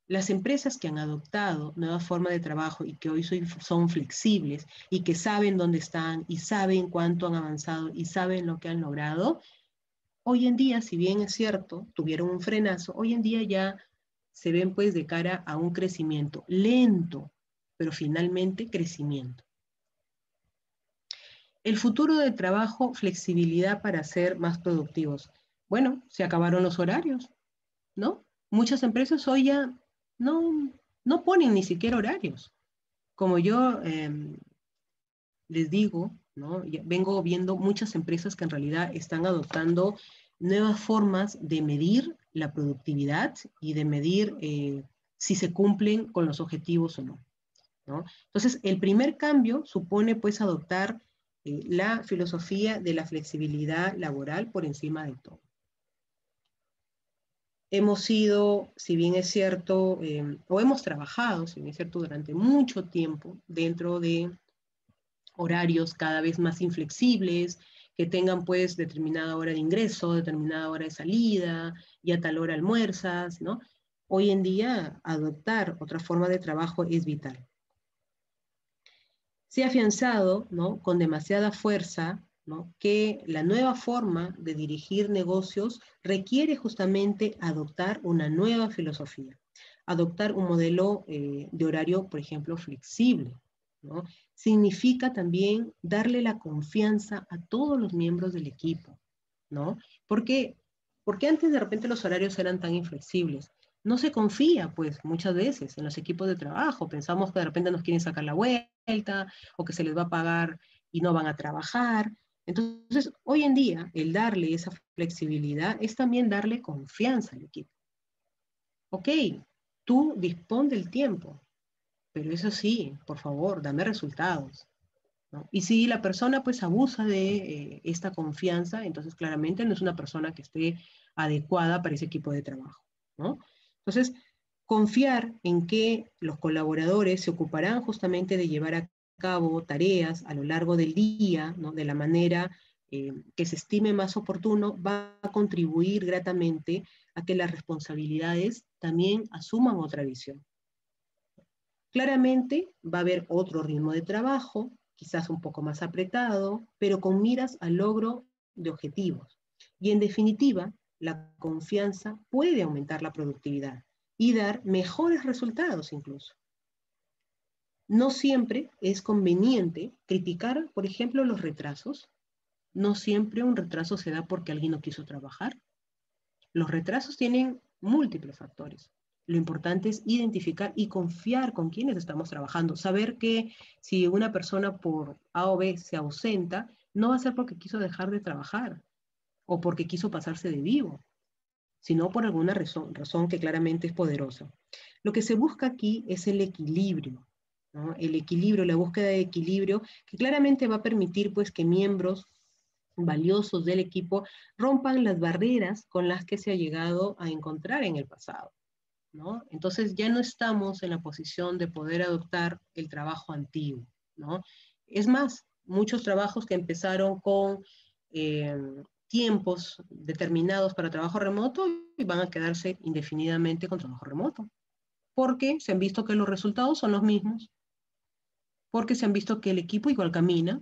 Las empresas que han adoptado nuevas formas de trabajo y que hoy son flexibles y que saben dónde están y saben cuánto han avanzado y saben lo que han logrado, hoy en día, si bien es cierto, tuvieron un frenazo, hoy en día ya se ven pues de cara a un crecimiento lento, pero finalmente crecimiento. El futuro del trabajo, flexibilidad para ser más productivos. Bueno, se acabaron los horarios, ¿no? Muchas empresas hoy ya no, no ponen ni siquiera horarios. Como yo les digo, ¿no? Ya vengo viendo muchas empresas que en realidad están adoptando nuevas formas de medir la productividad y de medir si se cumplen con los objetivos o no, ¿no? Entonces, el primer cambio supone pues adoptar la filosofía de la flexibilidad laboral por encima de todo. Hemos sido, si bien es cierto, o hemos trabajado, si bien es cierto, durante mucho tiempo dentro de horarios cada vez más inflexibles, que tengan pues determinada hora de ingreso, determinada hora de salida, y a tal hora almuerzas, ¿no? Hoy en día adoptar otra forma de trabajo es vital. Se ha afianzado, ¿no?, con demasiada fuerza, ¿no?, que la nueva forma de dirigir negocios requiere justamente adoptar una nueva filosofía, adoptar un modelo de horario, por ejemplo, flexible, ¿no? Significa también darle la confianza a todos los miembros del equipo, ¿no? Porque antes de repente los horarios eran tan inflexibles. No se confía, pues, muchas veces en los equipos de trabajo. Pensamos que de repente nos quieren sacar la vuelta o que se les va a pagar y no van a trabajar. Entonces, hoy en día, el darle esa flexibilidad es también darle confianza al equipo. Ok, tú dispón del tiempo, pero eso sí, por favor, dame resultados, ¿no? Y si la persona pues abusa de esta confianza, entonces claramente no es una persona que esté adecuada para ese equipo de trabajo, ¿no? Entonces, confiar en que los colaboradores se ocuparán justamente de llevar a cabo tareas a lo largo del día, ¿no?, de la manera que se estime más oportuno, va a contribuir gratamente a que las responsabilidades también asuman otra visión. Claramente va a haber otro ritmo de trabajo, quizás un poco más apretado, pero con miras al logro de objetivos. Y en definitiva, la confianza puede aumentar la productividad y dar mejores resultados incluso. No siempre es conveniente criticar, por ejemplo, los retrasos. No siempre un retraso se da porque alguien no quiso trabajar. Los retrasos tienen múltiples factores. Lo importante es identificar y confiar con quienes estamos trabajando. Saber que si una persona por A o B se ausenta, no va a ser porque quiso dejar de trabajar o porque quiso pasarse de vivo, sino por alguna razón que claramente es poderosa. Lo que se busca aquí es el equilibrio, ¿no? El equilibrio, la búsqueda de equilibrio, que claramente va a permitir pues que miembros valiosos del equipo rompan las barreras con las que se ha llegado a encontrar en el pasado, ¿no? Entonces ya no estamos en la posición de poder adoptar el trabajo antiguo, ¿no? Es más, muchos trabajos que empezaron con eh, tiempos determinados para trabajo remoto y van a quedarse indefinidamente con trabajo remoto, porque se han visto que los resultados son los mismos, porque se han visto que el equipo igual camina.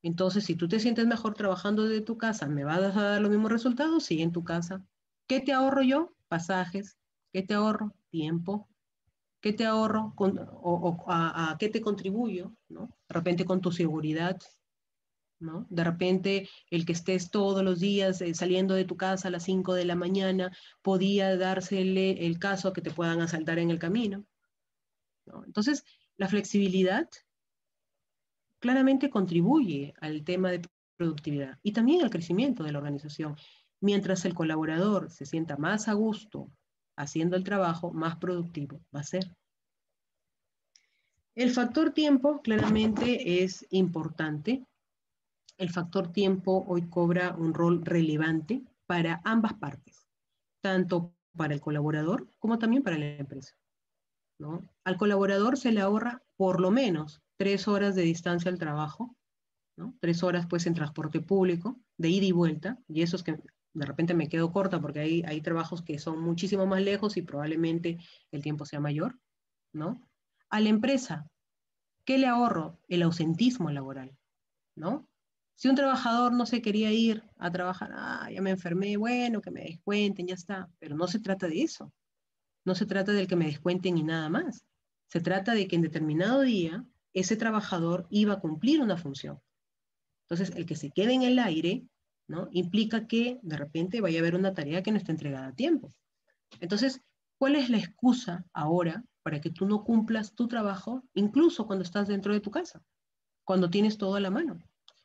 Entonces, si tú te sientes mejor trabajando desde tu casa, ¿me vas a dar los mismos resultados? Sí, en tu casa. ¿Qué te ahorro yo? Pasajes. ¿Qué te ahorro? Tiempo. ¿Qué te ahorro? ¿A qué te contribuyo? ¿No? De repente con tu seguridad, ¿no? De repente el que estés todos los días saliendo de tu casa a las 5 de la mañana, podía dársele el caso que te puedan asaltar en el camino, ¿no? Entonces, la flexibilidad claramente contribuye al tema de productividad y también al crecimiento de la organización. Mientras el colaborador se sienta más a gusto haciendo el trabajo, más productivo va a ser. El factor tiempo claramente es importante. El factor tiempo hoy cobra un rol relevante para ambas partes, tanto para el colaborador como también para la empresa, ¿no? Al colaborador se le ahorra por lo menos 3 horas de distancia al trabajo, ¿no? 3 horas pues en transporte público, de ida y vuelta, y eso es que de repente me quedo corta porque hay trabajos que son muchísimo más lejos y probablemente el tiempo sea mayor, ¿no? A la empresa, ¿qué le ahorro? El ausentismo laboral, ¿no? Si un trabajador no se quería ir a trabajar, ya me enfermé, bueno, que me descuenten, ya está, pero no se trata de eso, no se trata del que me descuenten y nada más, se trata de que en determinado día ese trabajador iba a cumplir una función. Entonces, el que se quede en el aire, ¿no? Implica que de repente vaya a haber una tarea que no está entregada a tiempo. Entonces, ¿cuál es la excusa ahora para que tú no cumplas tu trabajo, incluso cuando estás dentro de tu casa, cuando tienes todo a la mano?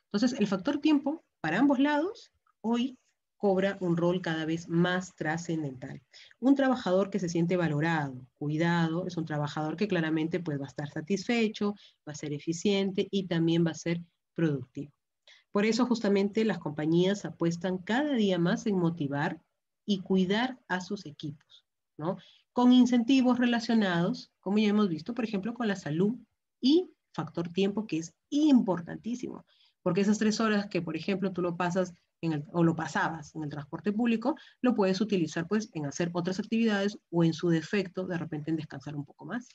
Entonces, el factor tiempo, para ambos lados, hoy cobra un rol cada vez más trascendental. Un trabajador que se siente valorado, cuidado, es un trabajador que claramente pues, va a estar satisfecho, va a ser eficiente y también va a ser productivo. Por eso justamente las compañías apuestan cada día más en motivar y cuidar a sus equipos, ¿no? Con incentivos relacionados, como ya hemos visto, por ejemplo, con la salud y factor tiempo, que es importantísimo, porque esas 3 horas que, por ejemplo, tú lo pasas o lo pasabas en el transporte público, lo puedes utilizar pues en hacer otras actividades o en su defecto, de repente en descansar un poco más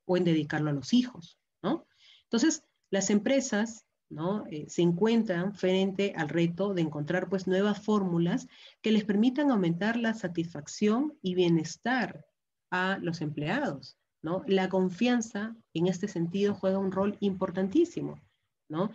o en dedicarlo a los hijos, ¿no? Entonces, las empresas, ¿no? Se encuentran frente al reto de encontrar pues nuevas fórmulas que les permitan aumentar la satisfacción y bienestar a los empleados, ¿no? La confianza en este sentido juega un rol importantísimo, ¿no?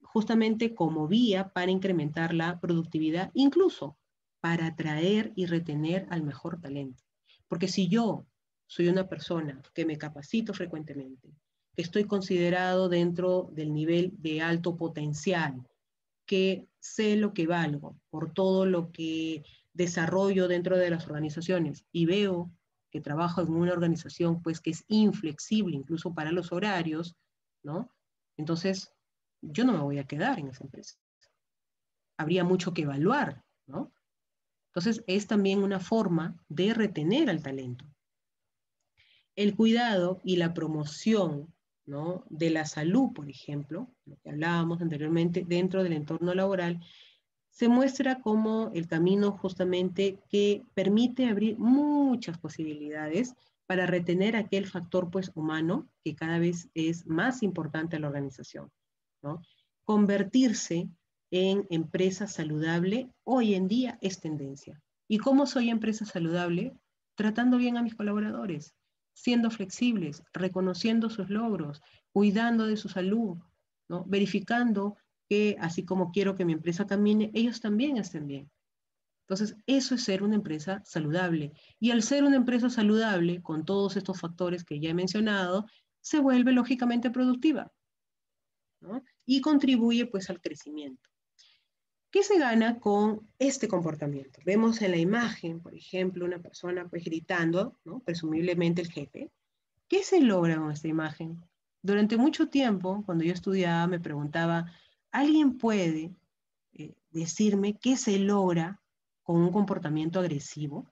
Justamente como vía para incrementar la productividad, incluso para atraer y retener al mejor talento. Porque si yo soy una persona que me capacito frecuentemente, que estoy considerado dentro del nivel de alto potencial, que sé lo que valgo por todo lo que desarrollo dentro de las organizaciones y veo que trabajo en una organización pues que es inflexible incluso para los horarios, ¿no? Entonces, yo no me voy a quedar en esa empresa. Habría mucho que evaluar, ¿no? Entonces, es también una forma de retener al talento. El cuidado y la promoción, ¿no? De la salud, por ejemplo, lo que hablábamos anteriormente, dentro del entorno laboral, se muestra como el camino justamente que permite abrir muchas posibilidades para retener aquel factor pues humano que cada vez es más importante a la organización, ¿no? Convertirse en empresa saludable hoy en día es tendencia. ¿Y cómo soy empresa saludable? Tratando bien a mis colaboradores, siendo flexibles, reconociendo sus logros, cuidando de su salud, ¿no? Verificando que así como quiero que mi empresa camine, ellos también estén bien. Entonces, eso es ser una empresa saludable. Y al ser una empresa saludable, con todos estos factores que ya he mencionado, se vuelve lógicamente productiva, ¿no? Y contribuye pues al crecimiento. ¿Qué se gana con este comportamiento? Vemos en la imagen, por ejemplo, una persona pues gritando, ¿no? Presumiblemente el jefe. ¿Qué se logra con esta imagen? Durante mucho tiempo, cuando yo estudiaba, me preguntaba, ¿alguien puede decirme qué se logra con un comportamiento agresivo?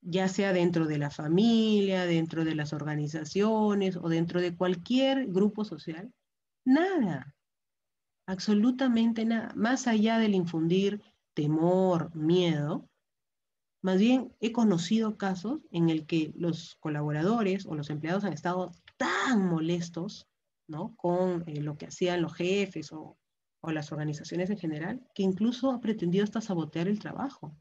Ya sea dentro de la familia, dentro de las organizaciones o dentro de cualquier grupo social. Nada, absolutamente nada. Más allá del infundir temor, miedo, más bien he conocido casos en el que los colaboradores o los empleados han estado tan molestos, ¿no? Con lo que hacían los jefes o las organizaciones en general, que incluso ha pretendido hasta sabotear el trabajo,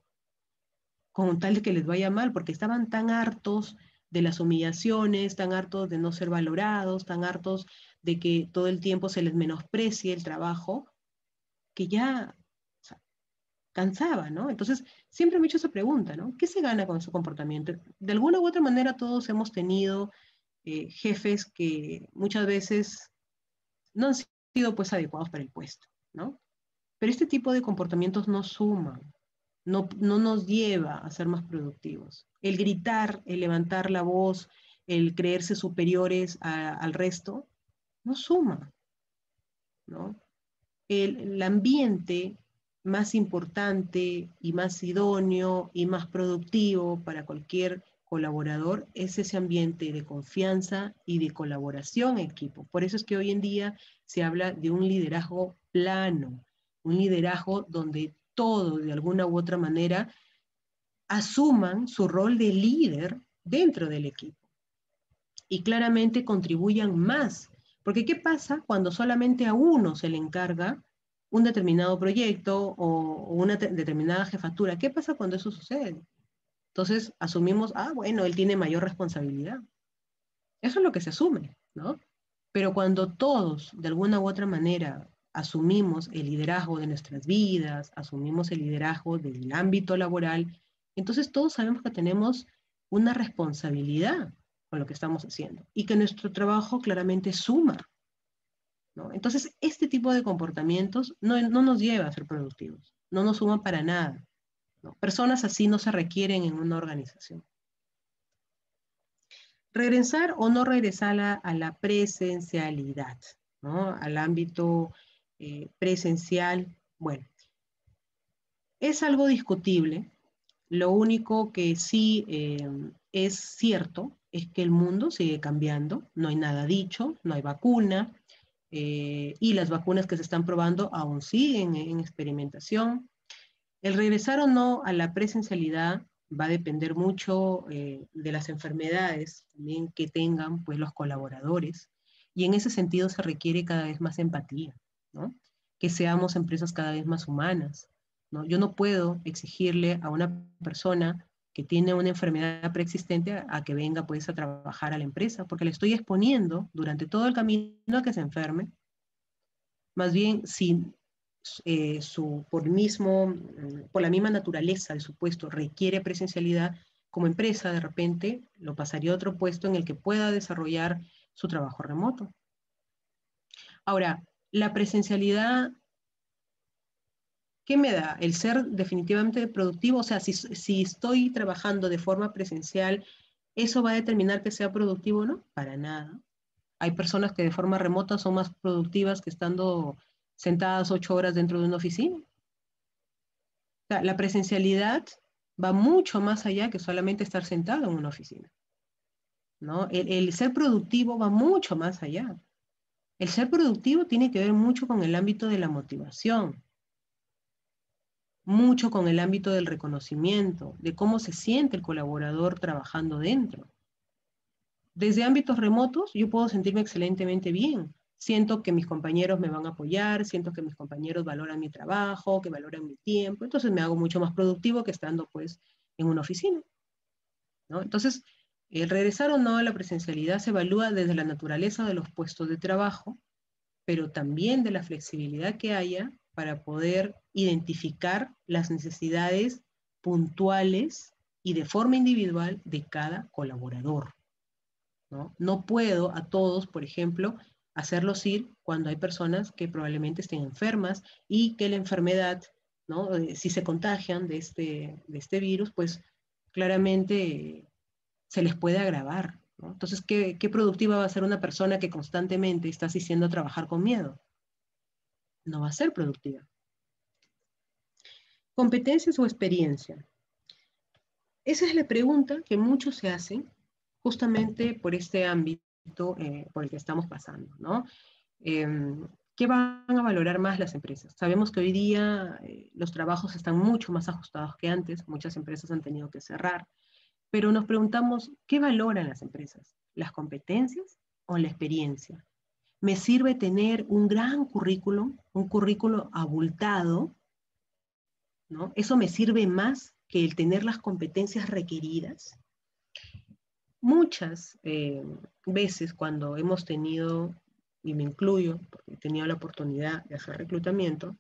con tal de que les vaya mal, porque estaban tan hartos de las humillaciones, tan hartos de no ser valorados, tan hartos de que todo el tiempo se les menosprecie el trabajo, que ya cansaba, ¿no? Entonces, siempre me he hecho esa pregunta, ¿no? ¿Qué se gana con su comportamiento? De alguna u otra manera todos hemos tenido jefes que muchas veces no han sido pues adecuados para el puesto, ¿no? Pero este tipo de comportamientos no suman, no nos lleva a ser más productivos. El gritar, el levantar la voz, el creerse superiores al resto, no suma, ¿no? El ambiente más importante y más idóneo y más productivo para cualquier colaborador es ese ambiente de confianza y de colaboración en equipo. Por eso es que hoy en día se habla de un liderazgo plano, un liderazgo donde todos de alguna u otra manera asuman su rol de líder dentro del equipo y claramente contribuyan más. Porque ¿qué pasa cuando solamente a uno se le encarga un determinado proyecto o una determinada jefatura? ¿Qué pasa cuando eso sucede? Entonces asumimos, bueno, él tiene mayor responsabilidad. Eso es lo que se asume, ¿no? Pero cuando todos, de alguna u otra manera, asumimos el liderazgo de nuestras vidas, asumimos el liderazgo del ámbito laboral, entonces todos sabemos que tenemos una responsabilidad con lo que estamos haciendo y que nuestro trabajo claramente suma, ¿no? Entonces, este tipo de comportamientos no nos lleva a ser productivos, no nos suman para nada, ¿no? Personas así no se requieren en una organización. Regresar o no regresar a la presencialidad, ¿no? Al ámbito presencial, bueno, es algo discutible. Lo único que sí es cierto es que el mundo sigue cambiando, no hay nada dicho, no hay vacuna, y las vacunas que se están probando aún siguen en experimentación. El regresar o no a la presencialidad va a depender mucho de las enfermedades también que tengan pues, los colaboradores, y en ese sentido se requiere cada vez más empatía, ¿no? Que seamos empresas cada vez más humanas, ¿no? Yo no puedo exigirle a una persona que tiene una enfermedad preexistente a que venga pues a trabajar a la empresa, porque le estoy exponiendo durante todo el camino a que se enferme. Más bien, si por la misma naturaleza del su puesto requiere presencialidad, como empresa de repente lo pasaría a otro puesto en el que pueda desarrollar su trabajo remoto. Ahora, la presencialidad, ¿qué me da? El ser definitivamente productivo, o sea, si estoy trabajando de forma presencial, ¿eso va a determinar que sea productivo o no? Para nada. Hay personas que de forma remota son más productivas que estando sentadas 8 horas dentro de una oficina. O sea, la presencialidad va mucho más allá que solamente estar sentado en una oficina, ¿no? El ser productivo va mucho más allá. El ser productivo tiene que ver mucho con el ámbito de la motivación, mucho con el ámbito del reconocimiento, de cómo se siente el colaborador trabajando dentro. Desde ámbitos remotos yo puedo sentirme excelentemente bien. Siento que mis compañeros me van a apoyar, siento que mis compañeros valoran mi trabajo, que valoran mi tiempo, entonces me hago mucho más productivo que estando pues en una oficina, ¿no? Entonces, el regresar o no a la presencialidad se evalúa desde la naturaleza de los puestos de trabajo, pero también de la flexibilidad que haya para poder identificar las necesidades puntuales y de forma individual de cada colaborador, ¿no? No puedo a todos, por ejemplo, hacerlos ir cuando hay personas que probablemente estén enfermas y que la enfermedad, ¿no? Si se contagian de este virus, pues claramente se les puede agravar, ¿no? Entonces, ¿qué productiva va a ser una persona que constantemente está asistiendo a trabajar con miedo? No va a ser productiva. ¿Competencias o experiencia? Esa es la pregunta que muchos se hacen justamente por este ámbito por el que estamos pasando, ¿no? Eh, ¿Qué van a valorar más las empresas? Sabemos que hoy día los trabajos están mucho más ajustados que antes, muchas empresas han tenido que cerrar, pero nos preguntamos, ¿qué valoran las empresas? ¿Las competencias o la experiencia? ¿Me sirve tener un currículo abultado, ¿no? ¿Eso me sirve más que el tener las competencias requeridas? Muchas veces cuando hemos tenido, y me incluyo, porque he tenido la oportunidad de hacer reclutamiento,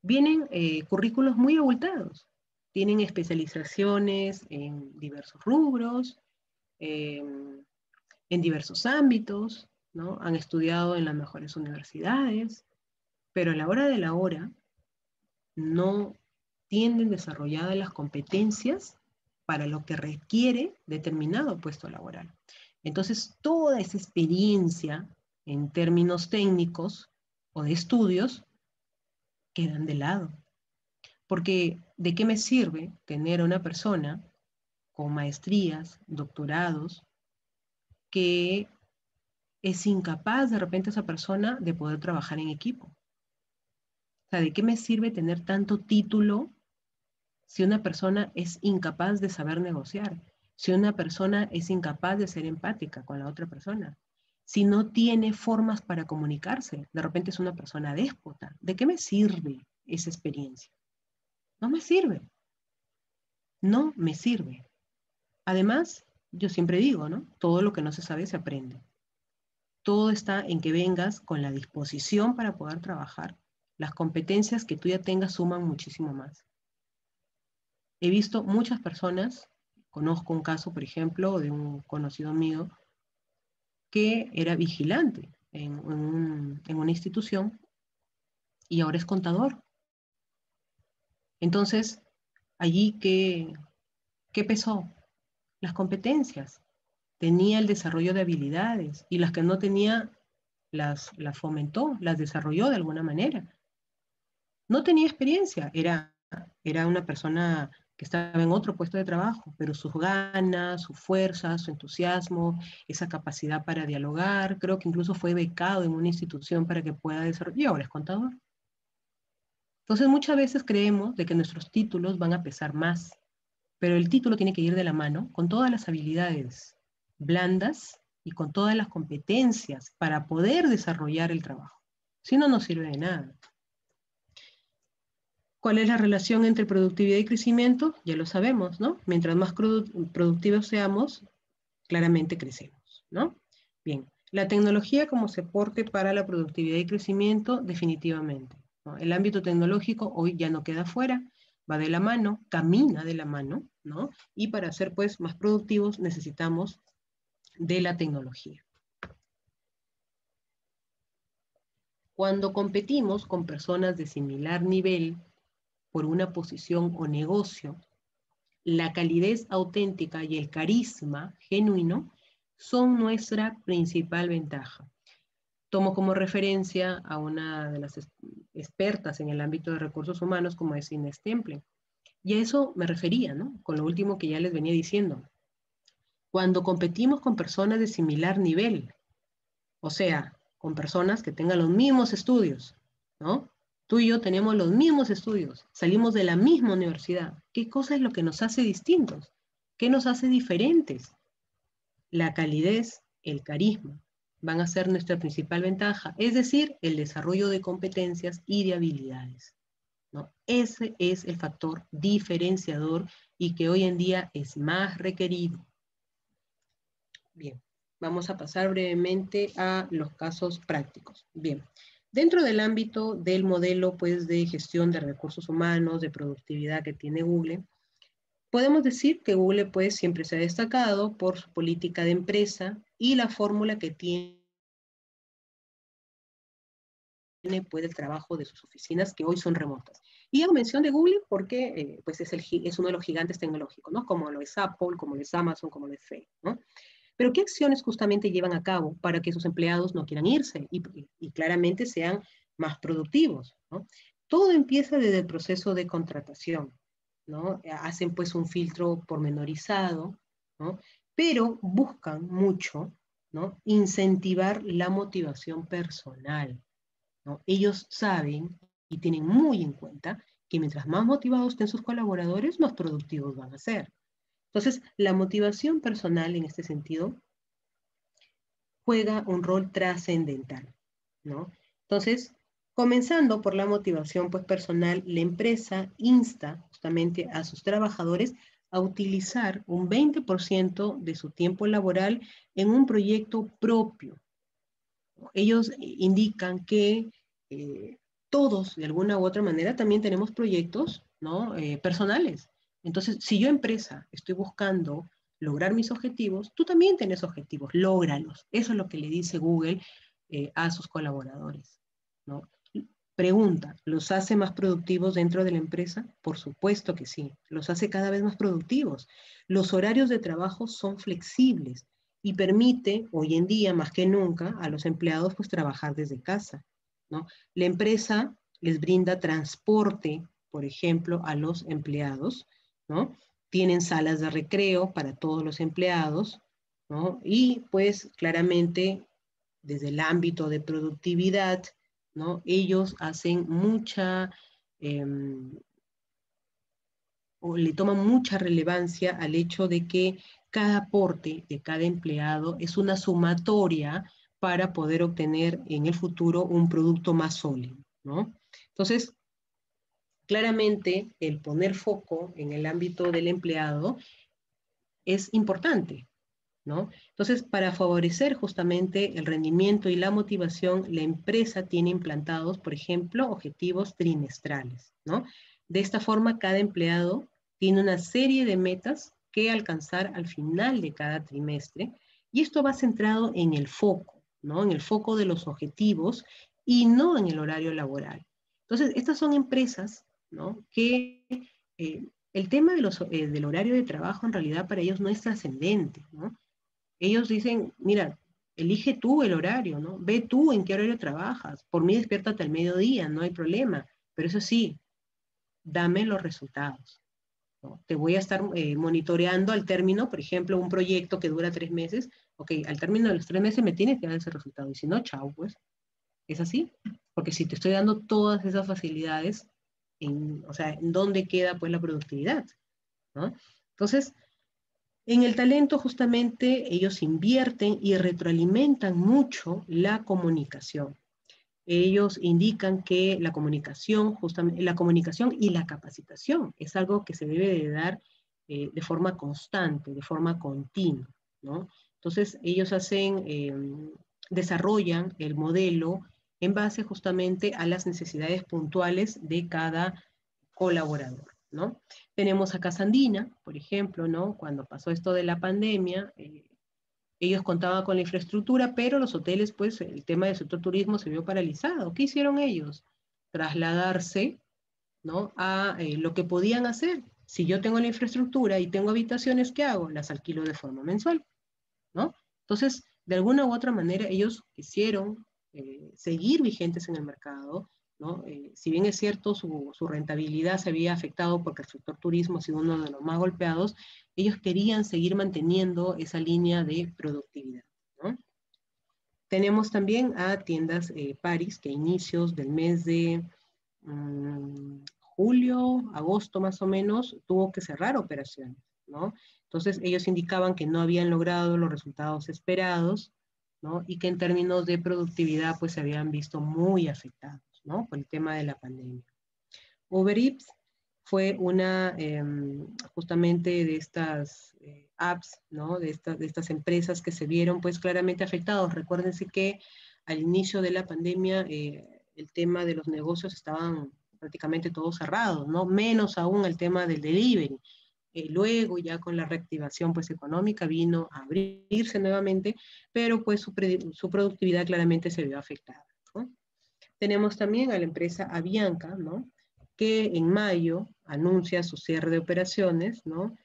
vienen currículos muy abultados. Tienen especializaciones en diversos rubros, eh, en diversos ámbitos, ¿no? Han estudiado en las mejores universidades, pero a la hora de la hora no tienen desarrolladas las competencias para lo que requiere determinado puesto laboral. Entonces, toda esa experiencia en términos técnicos o de estudios quedan de lado. Porque, ¿de qué me sirve tener a una persona con maestrías, doctorados, que es incapaz de repente esa persona de poder trabajar en equipo? O sea, ¿de qué me sirve tener tanto título si una persona es incapaz de saber negociar? Si una persona es incapaz de ser empática con la otra persona, si no tiene formas para comunicarse, de repente es una persona déspota, ¿de qué me sirve esa experiencia? No me sirve, no me sirve. Además, yo siempre digo, ¿no? Todo lo que no se sabe se aprende. Todo está en que vengas con la disposición para poder trabajar. Las competencias que tú ya tengas suman muchísimo más. He visto muchas personas, conozco un caso, por ejemplo, de un conocido mío que era vigilante en una institución y ahora es contador. Entonces, allí, ¿qué pesó? Las competencias. Tenía el desarrollo de habilidades y las que no tenía las fomentó, las desarrolló de alguna manera. No tenía experiencia, era una persona que estaba en otro puesto de trabajo, pero sus ganas, su fuerza, su entusiasmo, esa capacidad para dialogar, creo que incluso fue becado en una institución para que pueda desarrollar, y ahora es contador. Entonces muchas veces creemos de que nuestros títulos van a pesar más, pero el título tiene que ir de la mano con todas las habilidades blandas y con todas las competencias para poder desarrollar el trabajo. Si no, no sirve de nada. ¿Cuál es la relación entre productividad y crecimiento? Ya lo sabemos, ¿no? Mientras más productivos seamos, claramente crecemos, ¿no? Bien, la tecnología como soporte para la productividad y crecimiento, definitivamente, ¿no? El ámbito tecnológico hoy ya no queda fuera, va de la mano, camina de la mano, ¿no? Y para ser pues más productivos necesitamos de la tecnología. Cuando competimos con personas de similar nivel por una posición o negocio, la calidez auténtica y el carisma genuino son nuestra principal ventaja. Tomo como referencia a una de las expertas en el ámbito de recursos humanos, como es Inés Temple. Y a eso me refería, ¿no? Con lo último que ya les venía diciendo. Cuando competimos con personas de similar nivel, o sea, con personas que tengan los mismos estudios, ¿no? Tú y yo tenemos los mismos estudios, salimos de la misma universidad. ¿Qué cosa es lo que nos hace distintos? ¿Qué nos hace diferentes? La calidez, el carisma, van a ser nuestra principal ventaja, es decir, el desarrollo de competencias y de habilidades, ¿no? Ese es el factor diferenciador y que hoy en día es más requerido. Bien, vamos a pasar brevemente a los casos prácticos. Bien, dentro del ámbito del modelo pues, de gestión de recursos humanos, de productividad que tiene Google, podemos decir que Google pues, siempre se ha destacado por su política de empresa y la fórmula que tiene pues, el trabajo de sus oficinas que hoy son remotas. Y hago mención de Google porque pues es uno de los gigantes tecnológicos, ¿no? Como lo es Apple, como lo es Amazon, como lo es Facebook, ¿no? Pero ¿qué acciones justamente llevan a cabo para que sus empleados no quieran irse y claramente sean más productivos, ¿no? Todo empieza desde el proceso de contratación, ¿no? Hacen pues un filtro pormenorizado, ¿no? Pero buscan mucho, ¿no? Incentivar la motivación personal, ¿no? Ellos saben y tienen muy en cuenta que mientras más motivados estén sus colaboradores, más productivos van a ser. Entonces, la motivación personal en este sentido juega un rol trascendental, ¿no? Entonces, comenzando por la motivación pues, personal, la empresa insta justamente a sus trabajadores a utilizar un 20% de su tiempo laboral en un proyecto propio. Ellos indican que todos, de alguna u otra manera, también tenemos proyectos, ¿no? Personales. Entonces, si yo empresa estoy buscando lograr mis objetivos, tú también tienes objetivos, lógralos. Eso es lo que le dice Google a sus colaboradores, ¿no? Pregunta, ¿los hace más productivos dentro de la empresa? Por supuesto que sí, los hace cada vez más productivos. Los horarios de trabajo son flexibles y permite hoy en día más que nunca a los empleados pues trabajar desde casa, ¿no? La empresa les brinda transporte, por ejemplo, a los empleados, ¿no? Tienen salas de recreo para todos los empleados, ¿no? Y pues claramente desde el ámbito de productividad ¿no? Ellos hacen mucha, o le toman mucha relevancia al hecho de que cada aporte de cada empleado es una sumatoria para poder obtener en el futuro un producto más sólido, ¿no? Entonces, claramente, el poner foco en el ámbito del empleado es importante, ¿no? Entonces, para favorecer justamente el rendimiento y la motivación, la empresa tiene implantados, por ejemplo, objetivos trimestrales, ¿no? De esta forma, cada empleado tiene una serie de metas que alcanzar al final de cada trimestre, y esto va centrado en el foco, ¿no? En el foco de los objetivos y no en el horario laboral. Entonces, estas son empresas, ¿no? Que el tema de del horario de trabajo en realidad para ellos no es trascendente, ¿no? Ellos dicen, mira, elige tú el horario, ¿no? Ve tú en qué horario trabajas. Por mí despiértate al mediodía, no hay problema. Pero eso sí, dame los resultados, ¿no? Te voy a estar monitoreando al término, por ejemplo, un proyecto que dura 3 meses. Ok, al término de los 3 meses me tienes que dar ese resultado. Y si no, chao, pues. Es así. Porque si te estoy dando todas esas facilidades, o sea, ¿en dónde queda pues la productividad? ¿No? Entonces, en el talento justamente ellos invierten y retroalimentan mucho la comunicación. Ellos indican que la comunicación, justamente, la comunicación y la capacitación es algo que se debe de dar de forma constante, de forma continua, ¿no? Entonces ellos desarrollan el modelo en base justamente a las necesidades puntuales de cada colaborador, ¿no? Tenemos a Casandina, por ejemplo, ¿no? Cuando pasó esto de la pandemia, ellos contaban con la infraestructura, pero los hoteles, pues el tema del sector turismo se vio paralizado. ¿Qué hicieron ellos? Trasladarse, ¿no? A lo que podían hacer. Si yo tengo la infraestructura y tengo habitaciones, ¿qué hago? Las alquilo de forma mensual, ¿no? Entonces, de alguna u otra manera, ellos quisieron seguir vigentes en el mercado, ¿no? Si bien es cierto, su rentabilidad se había afectado porque el sector turismo ha sido uno de los más golpeados, ellos querían seguir manteniendo esa línea de productividad, ¿no? Tenemos también a tiendas Paris, que a inicios del mes de julio, agosto más o menos, tuvo que cerrar operaciones, ¿no? Entonces ellos indicaban que no habían logrado los resultados esperados, ¿no? Y que en términos de productividad pues se habían visto muy afectados, ¿no? Por el tema de la pandemia. Uber Eats fue una justamente de estas apps, ¿no? De estas empresas que se vieron pues claramente afectados. Recuérdense que al inicio de la pandemia el tema de los negocios estaban prácticamente todos cerrados, ¿no? Menos aún el tema del delivery. Luego ya con la reactivación pues económica vino a abrirse nuevamente, pero pues su productividad claramente se vio afectada, ¿no? Tenemos también a la empresa Avianca, ¿no? Que en mayo anuncia su cierre de operaciones, ¿no?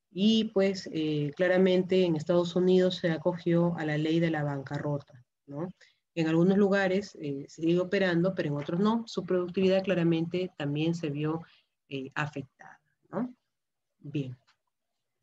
Y pues claramente en Estados Unidos se acogió a la ley de la bancarrota, ¿no? En algunos lugares sigue operando, pero en otros no. Su productividad claramente también se vio afectada, ¿no? Bien,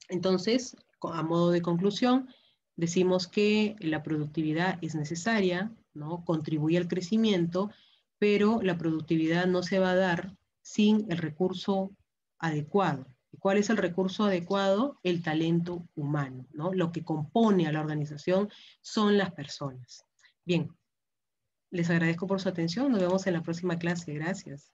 entonces, a modo de conclusión, decimos que la productividad es necesaria, ¿no? Contribuye al crecimiento, pero la productividad no se va a dar sin el recurso adecuado. ¿Y cuál es el recurso adecuado? El talento humano, ¿no? Lo que compone a la organización son las personas. Bien, les agradezco por su atención. Nos vemos en la próxima clase. Gracias.